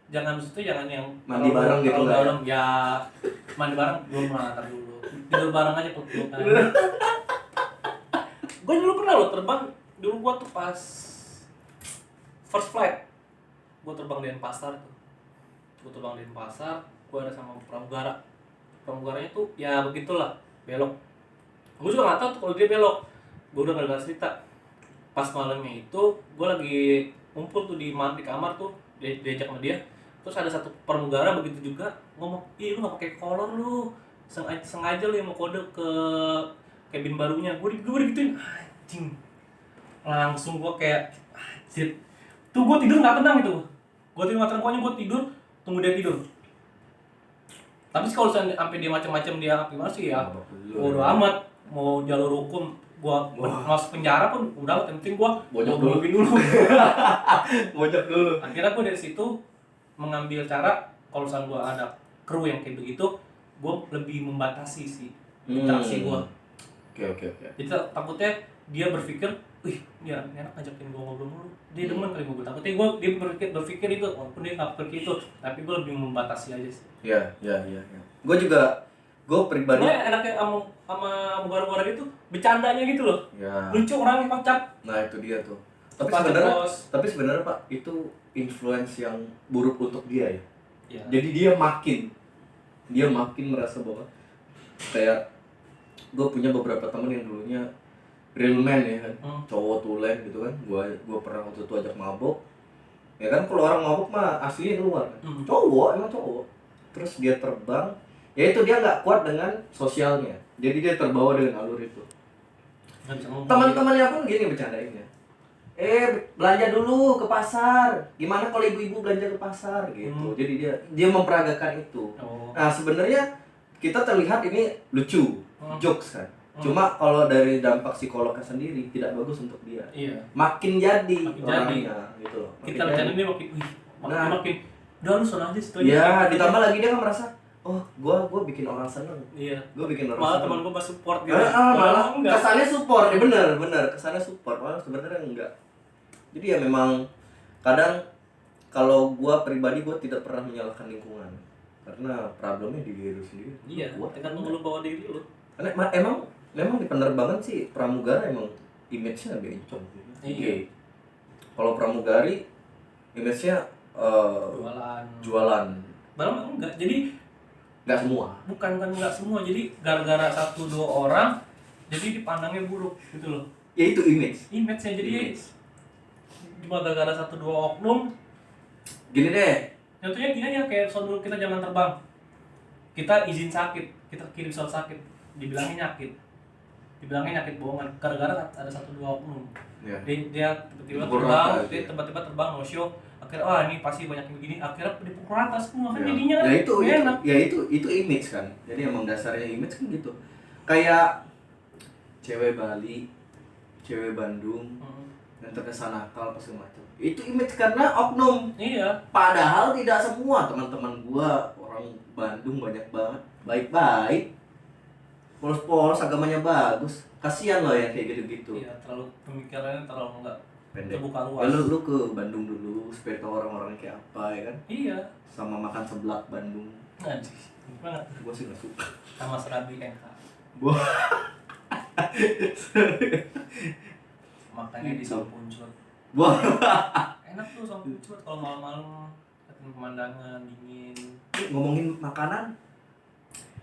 jangan yang Mandi bareng gitu nggak ya? dalam ya. Mandi bareng belum mengantar dulu, tidur bareng aja peluk-pelukan. Gue dulu pernah lo terbang, dulu gue tuh pas first flight gue terbang di Denpasar tuh. Gue terbang di Denpasar, gue ada sama pramugaranya tuh ya begitulah, belok. Gue juga nggak tahu tuh kalau dia belok, gue udah nggak cerita. Pas malamnya itu gue lagi ngumpul tuh di kamar tuh, diajak sama dia. Terus ada satu pramugara begitu juga ngomong, ih lu nggak pakai kolor lu, sengaja lu yang mau kode ke cabin barunya. Gue digituin, anjing. Langsung gue kayak anjir. Tuh gue tidur nggak tenang itu. Gue tidur nggak tenang, pokoknya gue tidur tunggu dia tidur. Tapi kalau sampai dia macam-macam dia gimana sih ya, bodo amat. Mau jalur hukum gua masuk penjara pun udah, penting gua bojok dulu. Bojok dulu. Akhirnya gua dari situ mengambil cara, kalau misalnya gua ada kru yang kayak begitu, gua lebih membatasi sih interaksi gua. Oke. Jadi takutnya dia berpikir, wih dia enak ngajakin gua ngobrol mulu, dia demen kali gua. Takutnya dia berpikir itu, walaupun dia nggak berpikir itu, tapi gua lebih membatasi aja sih. Iya. Gue pribadi. Pokoknya enaknya sama mugara-mugara gitu, bercandanya gitu loh. Ya. Lucu, orangnya kocak. Nah itu dia tuh. Tapi sebenarnya Pak, itu influence yang buruk untuk dia ya. Ya. Jadi dia makin merasa bahwa kayak gue punya beberapa temen yang dulunya real man ya kan, cowok tulen gitu kan. Gue pernah waktu itu ajak mabok. Ya kan kalau orang mabok mah aslinya keluar kan. Emang cowok. Terus dia terbang, ya itu dia nggak kuat dengan sosialnya. Jadi dia terbawa dengan alur itu. Teman-temannya pun gini bercandainnya. Belanja dulu ke pasar. Gimana kalau ibu-ibu belanja ke pasar gitu. Jadi dia memperagakan itu. Nah, sebenarnya kita terlihat ini lucu, jokes kan. Cuma kalau dari dampak psikolognya sendiri tidak bagus untuk dia. Iya. Makin jadi orangnya gitu loh. Kita bercanda dia makin udah lu sana aja situ aja. Iya, ditambah lagi dia kan merasa, oh, gua bikin orang seneng. Iya. Gua bikin orang malah seneng. teman gua pas support gitu. Malah enggak. kesannya support, ya bener, kesannya support, malah sebenarnya enggak. Jadi ya memang kadang kalau gua pribadi gua tidak pernah menyalahkan lingkungan, karena problemnya di diri lu sendiri. Iya, tergantung lu bawa diri lu. Karena memang di penerbangan sih pramugara emang image-nya bencong. Iya. Kalau pramugari image-nya jualan. Malah enggak. Jadi Nggak semua. bukan enggak semua. Jadi gara-gara 1-2 orang jadi dipandangnya buruk gitu loh. Ya itu image. Image-nya jadi cuma gara-gara 1-2 oknum. Gini deh. Contohnya gini aja, kayak dulu kita zaman terbang. Kita izin sakit, kita kirim surat sakit, dibilangnya nyakit bohongan gara-gara ada 1-2 oknum. Ya. Dia tiba-tiba terbang no show. Akhirnya ini pasti banyak yang begini, akhirnya dipukul rata semua kan. Jadinya ya itu enak. itu image kan. Jadi emang dasarnya image kan gitu. Kayak cewek Bali, cewek Bandung yang terkesan nakal apa segala macam. Itu image karena oknum. Iya. Padahal tidak semua. Teman-teman gua orang Bandung banyak banget baik-baik, polos-polos, agamanya bagus. Kasihan loh yang kayak gitu-gitu. Iya, terlalu pemikirannya terlalu enggak pendek. Terbuka luas. Ya, lu ke Bandung dulu supaya tahu orang-orang kayak apa ya kan. Iya. Sama makan seblak Bandung. Anjir, banget. Gua sih nggak suka. Sama serabi NK. Makanya di Song Puncut. Enak tuh Song Puncut kalau malam-malam liatin pemandangan dingin. Ngomongin makanan,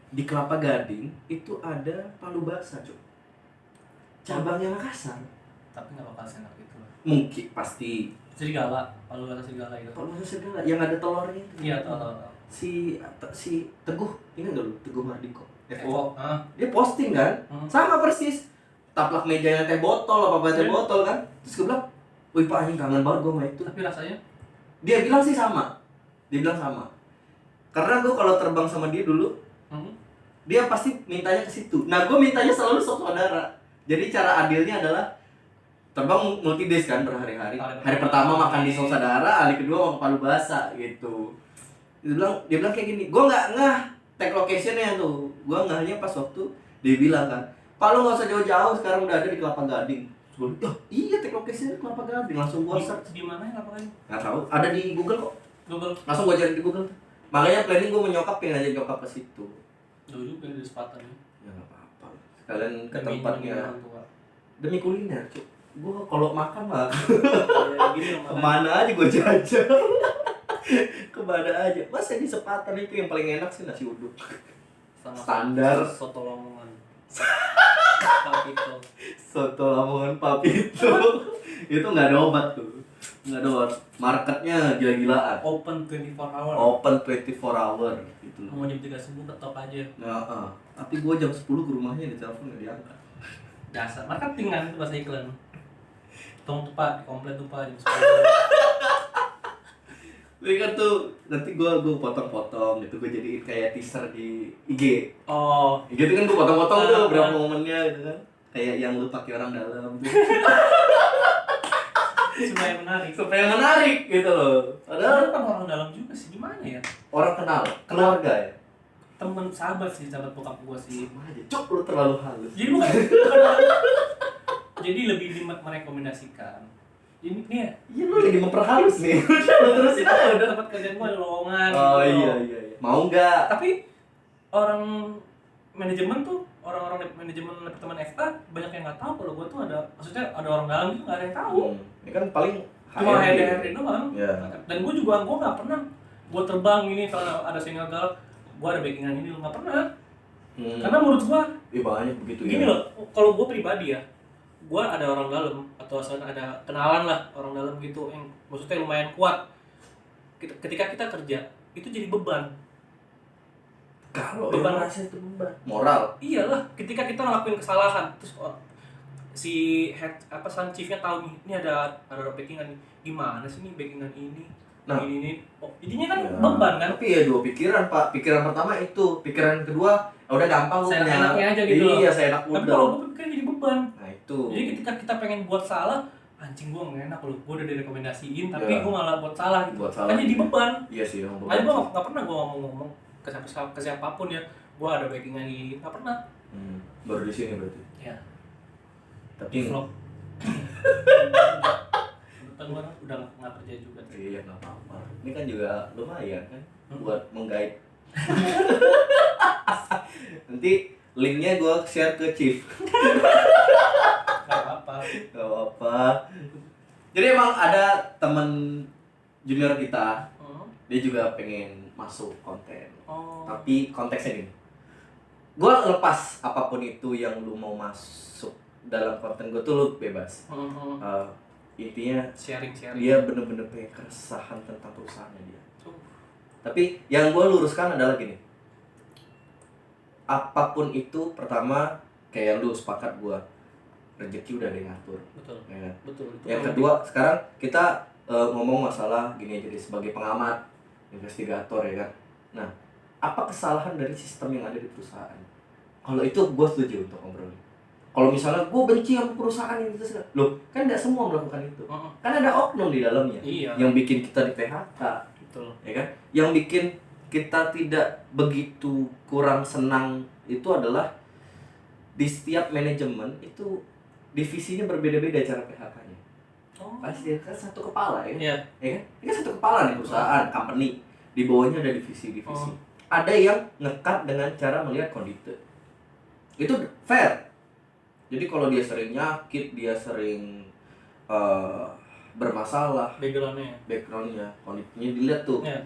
di Kelapa Gading itu ada palu basah, Cuk. Cabangnya Makassar. Tapi nggak bakal senak itu lah. Mungkin pasti. Serigala, palu kata serigala itu. Palu basah segala yang ada telurnya itu. Iya, tahu. Si Teguh, ini enggak lu? Teguh Mardiko. Evo. Dia posting kan? Sama persis. Taplak mejanya teh botol, apa teh botol kan? Terus gue bilang, "Wih, Pak, anjing kangen banget gue sama itu." Tapi rasanya Dia bilang sih sama. Dia bilang sama. Karena gue kalau terbang sama dia dulu, dia pasti mintanya ke situ. Nah, gue mintanya selalu sop saudara. Jadi cara adilnya adalah terbang multi days kan berhari-hari. Hari pertama makan di sop saudara, hari kedua makan palu basah gitu. Dia bilang kayak gini, gue nggak ngeh tag locationnya tuh. Gue ngehnya pas waktu dia bilang kan, "Pak, lu nggak usah jauh-jauh, sekarang udah ada di Kelapa Gading." Gue bilang, iya tag locationnya di Kelapa Gading. Langsung gue search. di mana ya Kelapa Gading? Nggak tahu, ada di Google kok. Google. Langsung gue cari di Google. Makanya planning gue menyokap pengen aja nyokap ke situ. Jauh juga di Sepatan ya. Ya nggak apa-apa. Sekalian ke Demi tempatnya. orang tua. Demi kuliner, Cuk. Gue kalau makan mah Ya, gini loh, kemana aja gue jajan. Kemana aja. Masa di Sepatan itu yang paling enak sih nasi uduk. sama Standar. soto Lamongan. Papito. Soto Lamongan Papito. Itu nggak ada obat tuh. Nggak ada obat. Marketnya gila-gilaan. Open 24 hour. Open 24 hour gitu. Mau jam 3 subuh ketop aja. Nah, tapi gue jam 10 ke rumahnya di telepon nggak diangkat. Dasar marketing kan itu bahasa iklan. Tong tuh Pak, komplit tuh Pak jam 10. Tapi kan tuh nanti gue potong-potong gitu, gue jadiin kayak teaser di IG. Oh, IG itu kan gue potong-potong tuh berapa momennya gitu kan, kayak yang lu pakai orang dalam tuh. supaya menarik gitu loh. Padahal kan orang dalam juga sih, gimana ya? Orang kenal, keluarga ya. Temen sahabat sih, sahabat bokap gua sih. Sama aja, Cok, lu terlalu halus. Jadi bukan jadi lebih merekomendasikan. Ini nih ya, Iya, lu lagi memperhalus nih. Lu terusin aja udah. tempat kerjaan gua ada lowongan. Oh gitu. iya. Mau nggak? Tapi orang manajemen tuh, orang-orang manajemen departemen FA banyak yang nggak tahu kalau gua tuh ada, maksudnya ada orang dalam itu nggak ada yang tahu. Ini kan paling Cuma HRD. HRD doang. Iya. Dan gua nggak pernah gua terbang ini kalau ada sinyal galak, gua ada backingan ini nggak pernah. Karena menurut gua banyak begitu gini ya. loh, kalau gua pribadi ya, gua ada orang dalam atau ada kenalan lah orang dalam gitu yang maksudnya lumayan kuat. Ketika kita kerja itu jadi beban. Kalau Beban. rasa itu beban. Moral. Iyalah, ketika kita ngelakuin kesalahan terus si head san chiefnya tahu nih, ini ada backingan nih. Gimana sih nih backingan ini? Nah, ini. Oh, jadinya kan ya. beban kan? Tapi ya dua pikiran, Pak. Pikiran pertama itu, pikiran kedua udah gampang lu punya. Seenak-enaknya aja gitu loh. Iya, seenak Tapi udah. kalau gua pikiran jadi beban. Nah, itu. Jadi ketika kita pengen buat salah, anjing gua nggak enak loh, gua udah direkomendasiin tapi Ya. gua malah buat salah gitu. Buat salah. Kan jadi beban. Iya sih, emang beban. Makanya gua nggak pernah gua ngomong ke siapapun ya, gua ada backingan ini, nggak pernah. Baru di sini berarti. Ya. Tapi Vlog. Kebetulan gua udah nggak kerja juga. iya, nggak apa-apa. Ini kan juga lumayan kan buat menggait. Nanti linknya gue share ke Chief. Nggak apa-apa. Gak apa-apa. Jadi emang ada temen junior kita, dia juga pengen masuk konten. Oh. Tapi konteksnya gini, gue lepas apapun itu yang lu mau masuk dalam konten gue tuh lu bebas. Intinya Sharing. dia bener-bener punya keresahan tentang perusahaannya dia. Tapi yang gue luruskan adalah gini, apapun itu, pertama kayak lu sepakat gue, rezeki udah ada yang ngatur. Betul. Ya kan? Betul. Yang kedua, sekarang kita ngomong masalah gini aja deh, sebagai pengamat, investigator ya kan. Nah, apa kesalahan dari sistem yang ada di perusahaan? Kalau itu gue setuju untuk ngobrol. Kalau misalnya gue benci sama perusahaan yang itu, loh kan nggak semua melakukan itu. Kan ada oknum di dalamnya. Iya. Yang bikin kita di PHK. Betul. Ya kan? Yang bikin kita tidak begitu kurang senang itu adalah di setiap manajemen itu divisinya berbeda-beda cara PHK-nya. Pasti dia kan satu kepala ya. Iya. Ya kan? Ini kan satu kepala nih perusahaan, company. Di bawahnya ada divisi-divisi. Ada yang ngekat dengan cara melihat kondite. Itu fair. Jadi kalau dia sering nyakit, dia sering bermasalah, backgroundnya, kondisinya dilihat tuh. Yeah.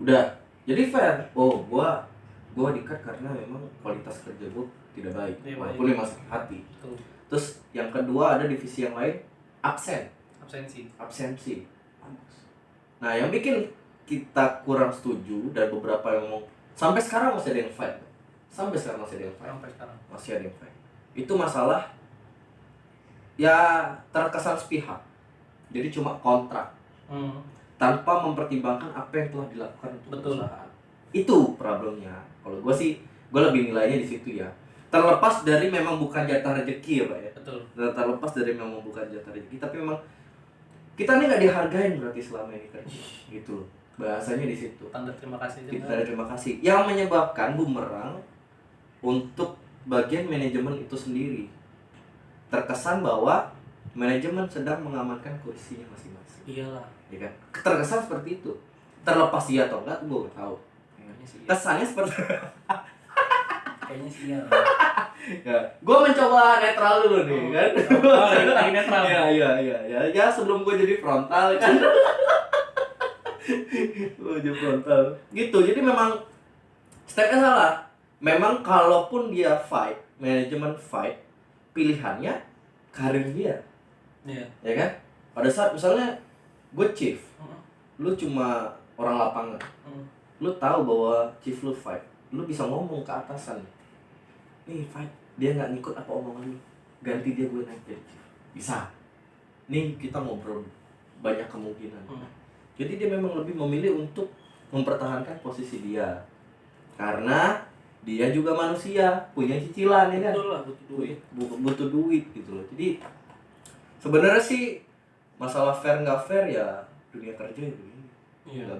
Udah, jadi fair. Oh, gua di-cut karena memang kualitas kerja gua tidak baik, walaupun memang sakit hati. Betul. Terus yang kedua ada divisi yang lain, absensi. Nah, yang bikin kita kurang setuju dan beberapa yang mau sampai sekarang masih ada yang fight. Masih ada yang fight. Itu masalah ya terkesan sepihak. Jadi cuma kontrak. Tanpa mempertimbangkan apa yang telah dilakukan untuk perusahaan. Itu problemnya. Kalau gue lebih nilainya di situ ya. Terlepas dari memang bukan jatah rezeki ya Pak ya. Betul. Terlepas dari memang bukan jatah rezeki, tapi memang kita ini nggak dihargain berarti selama ini kan. Gitu loh. Bahasanya di situ. Tanda terima kasih. Tanda terima kasih. Yang menyebabkan bumerang untuk bagian manajemen itu sendiri. Terkesan bahwa manajemen sedang mengamankan kursinya masing-masing. Iyalah. Ya kan? Terkesan seperti itu. Terlepas iya atau enggak, gue nggak tahu. Kesannya seperti kayaknya sih ya. Ya, gue mencoba netral dulu nih kan. Lagi netral. Ya sebelum gue jadi frontal kan. Gue jadi frontal. Gitu. Jadi memang stepnya salah. Memang kalaupun dia fight, manajemen fight, pilihannya karir dia. Iya. Ya kan? Pada saat misalnya gue chief, lu cuma orang lapangan. Lu tahu bahwa chief lu fight, lu bisa ngomong ke atasan. Nih fight, dia nggak ngikut apa omongan lu, ganti dia, gue naik jadi chief. Bisa. Nih kita ngobrol, banyak kemungkinan. Jadi dia memang lebih memilih untuk mempertahankan posisi dia, karena dia juga manusia, punya cicilan ya kan. Betul lah, butuh duit. Butuh duit gitu loh. Jadi sebenarnya sih masalah fair nggak fair ya dunia kerja itu. Iya.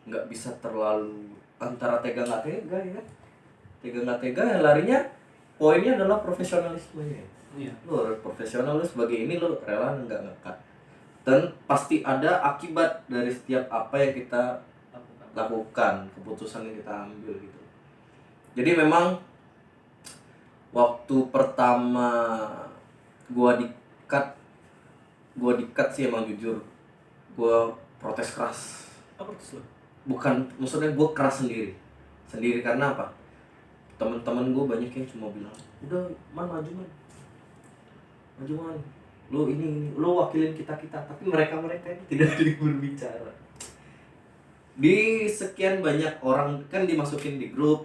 nggak bisa terlalu antara tega nggak tega ya. Tega nggak tega ya larinya poinnya adalah profesionalismenya. Iya. Lo harus profesional, lo sebagai ini lo rela nggak ngekat. Dan pasti ada akibat dari setiap apa yang kita lakukan, keputusan yang kita ambil gitu. Jadi memang waktu pertama gua di-cut sih emang jujur gua protes keras. Apa protes lo? Bukan, maksudnya gue keras sendiri karena apa? Teman-teman gue banyak yang cuma bilang, udah maju lu ini lu wakilin kita, tapi mereka tidak berbicara. Di sekian banyak orang kan dimasukin di grup,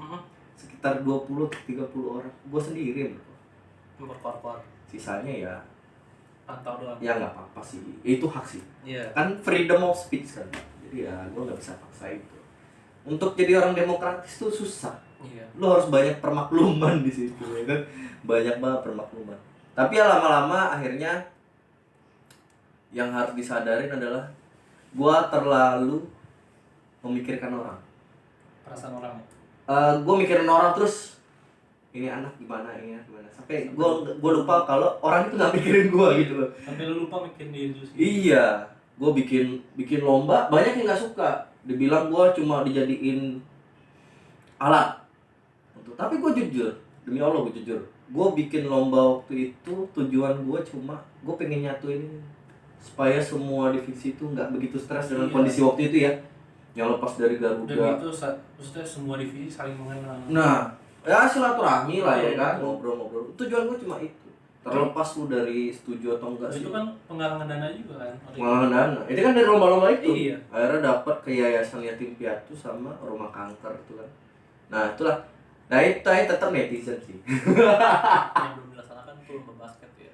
sekitar 20-30 orang, gue sendiri Berkor-kor. Sisanya ya pantau doang. Ya nggak apa-apa sih, itu hak sih. Iya. Kan freedom of speech kan. Jadi ya gue nggak bisa paksa itu. Untuk jadi orang demokratis tuh susah. Iya. Lo harus banyak permakluman di situ ya kan. Banyak banget permakluman. Tapi ya lama-lama akhirnya yang harus disadarin adalah gue terlalu memikirkan orang. Perasaan orang ya? Gue mikirin orang terus ini anak gimana sampai gue lupa kalau orang itu nggak mikirin gue gitu loh. Sampai lu lupa mikirin diri lu sendiri. Iya, gue bikin lomba, banyak yang nggak suka, dibilang gue cuma dijadiin alat. Tapi gue jujur, demi Allah gue jujur, gue bikin lomba waktu itu tujuan gue cuma gue pengen nyatuin supaya semua divisi itu nggak begitu stres dengan kondisi waktu itu ya, yang lepas dari Garuda. Dan itu maksudnya semua divisi saling mengenal. Nah, ya silaturahmi lah ya kan, ngobrol-ngobrol. Tujuan gue cuma itu. Terlepas lu dari setuju atau enggak sih. Itu kan penggalangan dana juga kan. Penggalangan dana. Itu kan dari lomba-lomba itu. Iya. Akhirnya dapat ke Yayasan Yatim Piatu sama Rumah Kanker itu kan. Nah, itulah. Nah, itu tetap netizen sih. Yang belum dilaksanakan tuh lomba basket ya.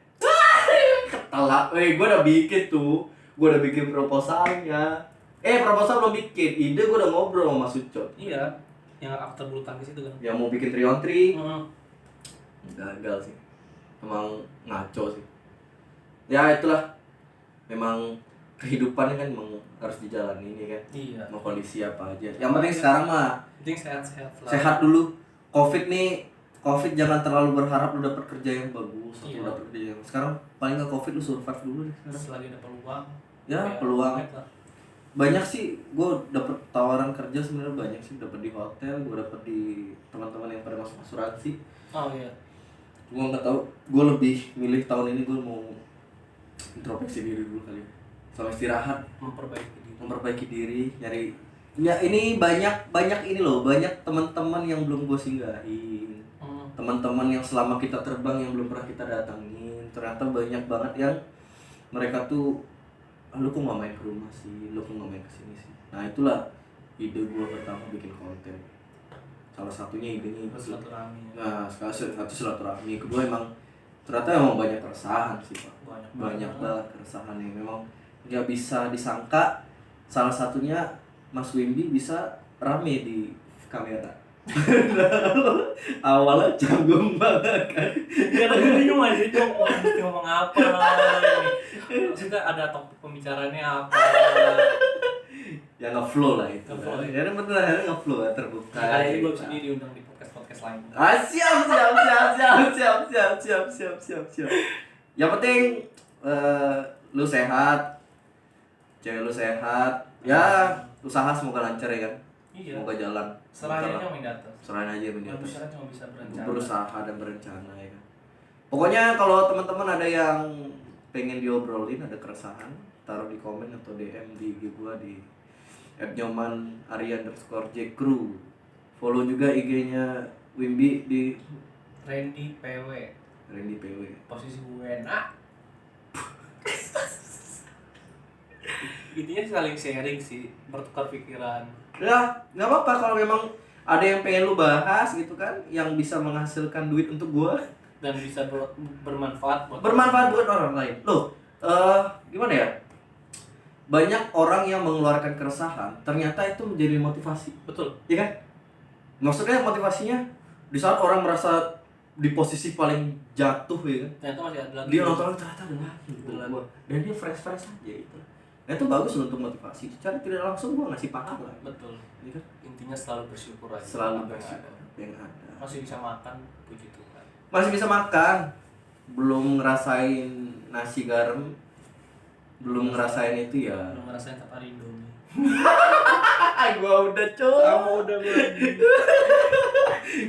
Ketelak. Gue udah bikin tuh. Gue udah bikin proposalnya. Proposal belum bikin. Ide gue udah ngobrol sama Mas Ucot. Iya. Yang aktor bulu tangkis itu kan. Yang mau bikin 3-on-3. Gagal sih. Emang ngaco sih. Ya itulah. Memang kehidupan kan memang harus dijalani ini kan. Iya. Mau kondisi apa aja. Yang penting sekarang mah penting sehat-sehat lah. sehat dulu. Covid nih Covid jangan terlalu berharap lu dapat kerja yang bagus atau Iya. dapat kerja yang sekarang paling nggak Covid lu survive dulu deh sekarang. Selagi ada peluang. Ya, peluang. Banyak sih gue dapet tawaran kerja sebenarnya banyak sih, dapat di hotel, gue dapet di teman-teman yang pada masuk asuransi. Oh iya. Gue nggak tahu, gue lebih milih tahun ini gue mau introspeksi diri dulu kali sama istirahat, memperbaiki diri, nyari ya ini banyak ini loh, banyak teman-teman yang belum gue singgahin, teman-teman yang selama kita terbang yang belum pernah kita datangin, ternyata banyak banget yang mereka tuh lu kok nggak main ke rumah sih, lu kok nggak main kesini sih. Nah itulah ide gue pertama bikin konten. Salah satunya idenya itu silaturahmi. Nah satu silaturahmi, kedua emang ternyata emang banyak keresahan sih Pak. Banyak banget keresahan yang memang nggak bisa disangka. Salah satunya Mas Wimby bisa rame di kamera. Awalnya canggung banget kan. Ya tapi bingung aja dong, mesti ngomong apa ini. Maksudnya ada topik pembicaraannya apa. Ya nge-flow lah itu. Nge-flow, Ya bener nge-flow ya, terbuka. Kayaknya gue bisa diundang di podcast lain. Siap. Yang penting lu sehat, cewek lu sehat, ya usaha semoga lancar ya kan. Iya. Semoga jalan. Serahin aja main data. Serahin aja main data. Manusia cuma bisa berencana. Berusaha dan berencana ya kan. Pokoknya kalau teman-teman ada yang pengen diobrolin, ada keresahan, taruh di komen atau DM di IG gua di @nyoman_arya_jcrew. Follow juga IG-nya Wimby di Randy PW. Posisi WNA. Intinya saling sharing sih, bertukar pikiran. Ya, nggak apa-apa kalau memang ada yang pengen lu bahas gitu kan, yang bisa menghasilkan duit untuk gua dan bisa bermanfaat buat orang lain. Loh, gimana ya? Banyak orang yang mengeluarkan keresahan, ternyata itu menjadi motivasi. Betul. Iya kan? Maksudnya motivasinya di saat orang merasa di posisi paling jatuh ya kan? Ternyata masih ada lagi. Dia nonton ternyata ada lagi gitu. Dan dia fresh aja itu. Nah, itu bagus loh untuk motivasi. Secara tidak langsung gua ngasih pahala. Betul. Iya kan? Intinya selalu bersyukur aja. Selalu bersyukur yang ada. Masih bisa makan, puji Tuhan. Masih bisa makan. Belum ngerasain nasi garam. Belum ngerasain itu ya. Belum ngerasain tiap hari Indomie. Gua udah coba. Kamu udah lagi.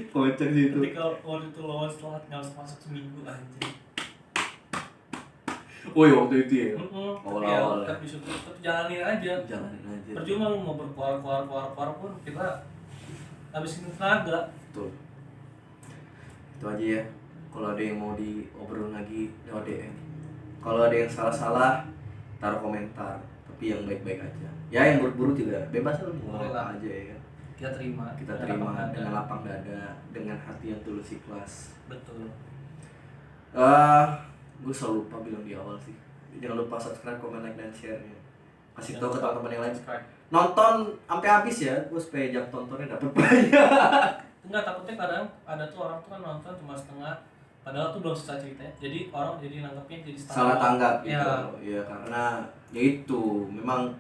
Kocak sih itu. Ketika waktu itu lawan telat nggak harus masuk seminggu anjir. Woi waktu itu ya. Awal-awal. Tapi bersyukur, tapi jalanin aja. Percuma lu mau berkuar pun kita habisin tenaga. Betul. Itu aja ya. Kalau ada yang mau diobrol lagi lewat DM. Kalau ada yang salah-salah taruh komentar, tapi yang baik-baik aja. Ya yang buruk-buruk juga bebas lah, ngomong apa aja ya kan. Kita terima dengan lapang dada, dengan hati yang tulus ikhlas. Betul. Gue selalu lupa bilang di awal sih. Jangan lupa subscribe, comment, like, dan share ya. Kasih tahu ke teman-teman yang lain. Nonton sampai habis ya, gue supaya jam tontonnya dapat banyak. Enggak, takutnya kadang ada tuh orang tuh kan nonton cuma setengah, padahal tuh belum selesai ceritanya. Jadi orang jadi nanggapnya jadi setengah. Salah tanggap gitu. Ya karena ya itu memang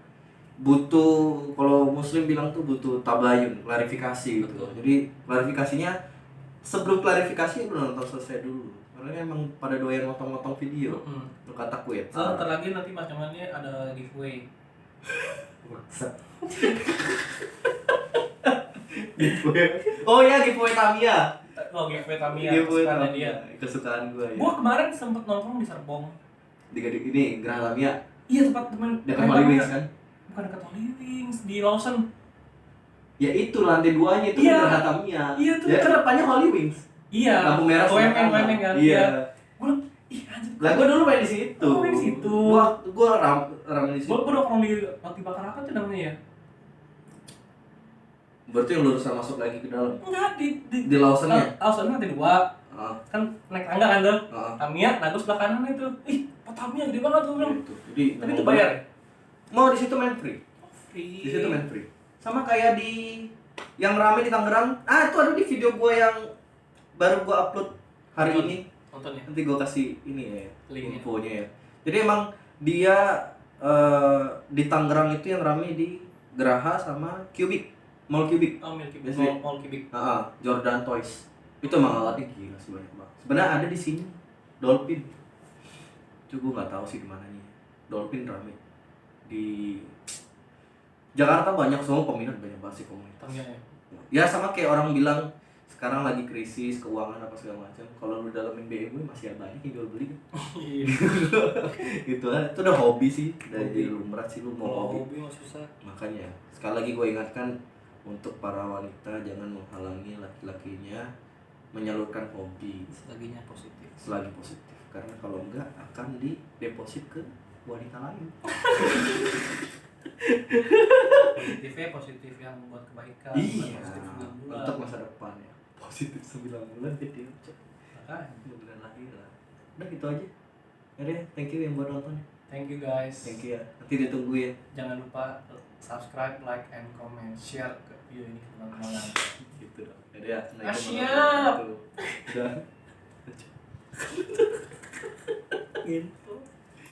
butuh, kalau muslim bilang tuh butuh tabayun, klarifikasi gitu. Jadi klarifikasinya sebelum klarifikasi lu nonton selesai dulu. Karena emang pada doyan motong-motong video. Lu kata kuet. Ntar lagi nanti Mas Nyomannya ada giveaway. Giveaway. Oh ya, giveaway Tamiya. Oh, giveaway Tamiya kesukaan dia. Kesukaan gua ya. Gua kemarin sempet nongkrong di Serpong. Di ini Geraha Tamiya. Iya, tempat teman. Dekat Holy Wings kan? Bukan dekat Holy Wings, di Lawson. Ya itu lantai 2-nya itu Geraha Tamiya. Iya tuh. Ya kan depannya Holy Wings. Iya. Lampu merah OMN kan. Iya. Gua ih anjir. Lah gua dulu main di situ. Oh, main di situ. Gua ram di situ. Gua nongkrong di roti bakar apa tuh namanya ya? Berarti yang lurusan masuk lagi ke dalam. Enggak, di Lawsonnya. Lawsonnya ada 2. Kan naik tangga kan tuh. Tamiya, nah gua sebelah kanan itu. Ih, Tamiya gede banget tuh, Bang. Jadi tapi itu bayar ya? Mau di situ main free. Free. Di situ main free. Sama kayak di yang rame di Tangerang. Itu ada di video gua yang baru gua upload hari ini. Nonton ya? Nanti gua kasih ini ya, linknya. infonya ya. Jadi emang dia di Tangerang itu yang rame di Geraha sama Cubic, Mall Cubic. Oh, Mall Cubic. Biasanya. Mall Cubic. Jordan Toys. Itu emang alatnya gila sih, banyak banget. Sebenarnya ada di sini dolphin. Cuma gue nggak tahu sih di mananya. Dolphin rame di Jakarta, banyak semua peminat, banyak banget sih komunitas. Ya sama kayak orang bilang sekarang lagi krisis keuangan apa segala macam. Kalau lu dalamin BMW masih ada banyak yang jual beli. Gitu kan. Itu udah hobi sih, udah jadi lumrah sih lu mau hobi mah susah. Makanya sekali lagi gue ingatkan untuk para wanita, jangan menghalangi laki-lakinya menyalurkan hobi selagi positif, karena kalau enggak akan dideposit ke wanita lain. Positif yang buat kebaikan. Iya, untuk masa depan ya. Positif 9 bulan jadi makanya bulan lagi lah. Udah gitu aja. Ya, thank you yang buat nonton. Thank you guys. Thank you ya. Nanti ditunggu ya. Jangan lupa subscribe, like, and comment, share ke video ini ke teman-teman. Gitu dong. Ya, siap. Udah. Gitu.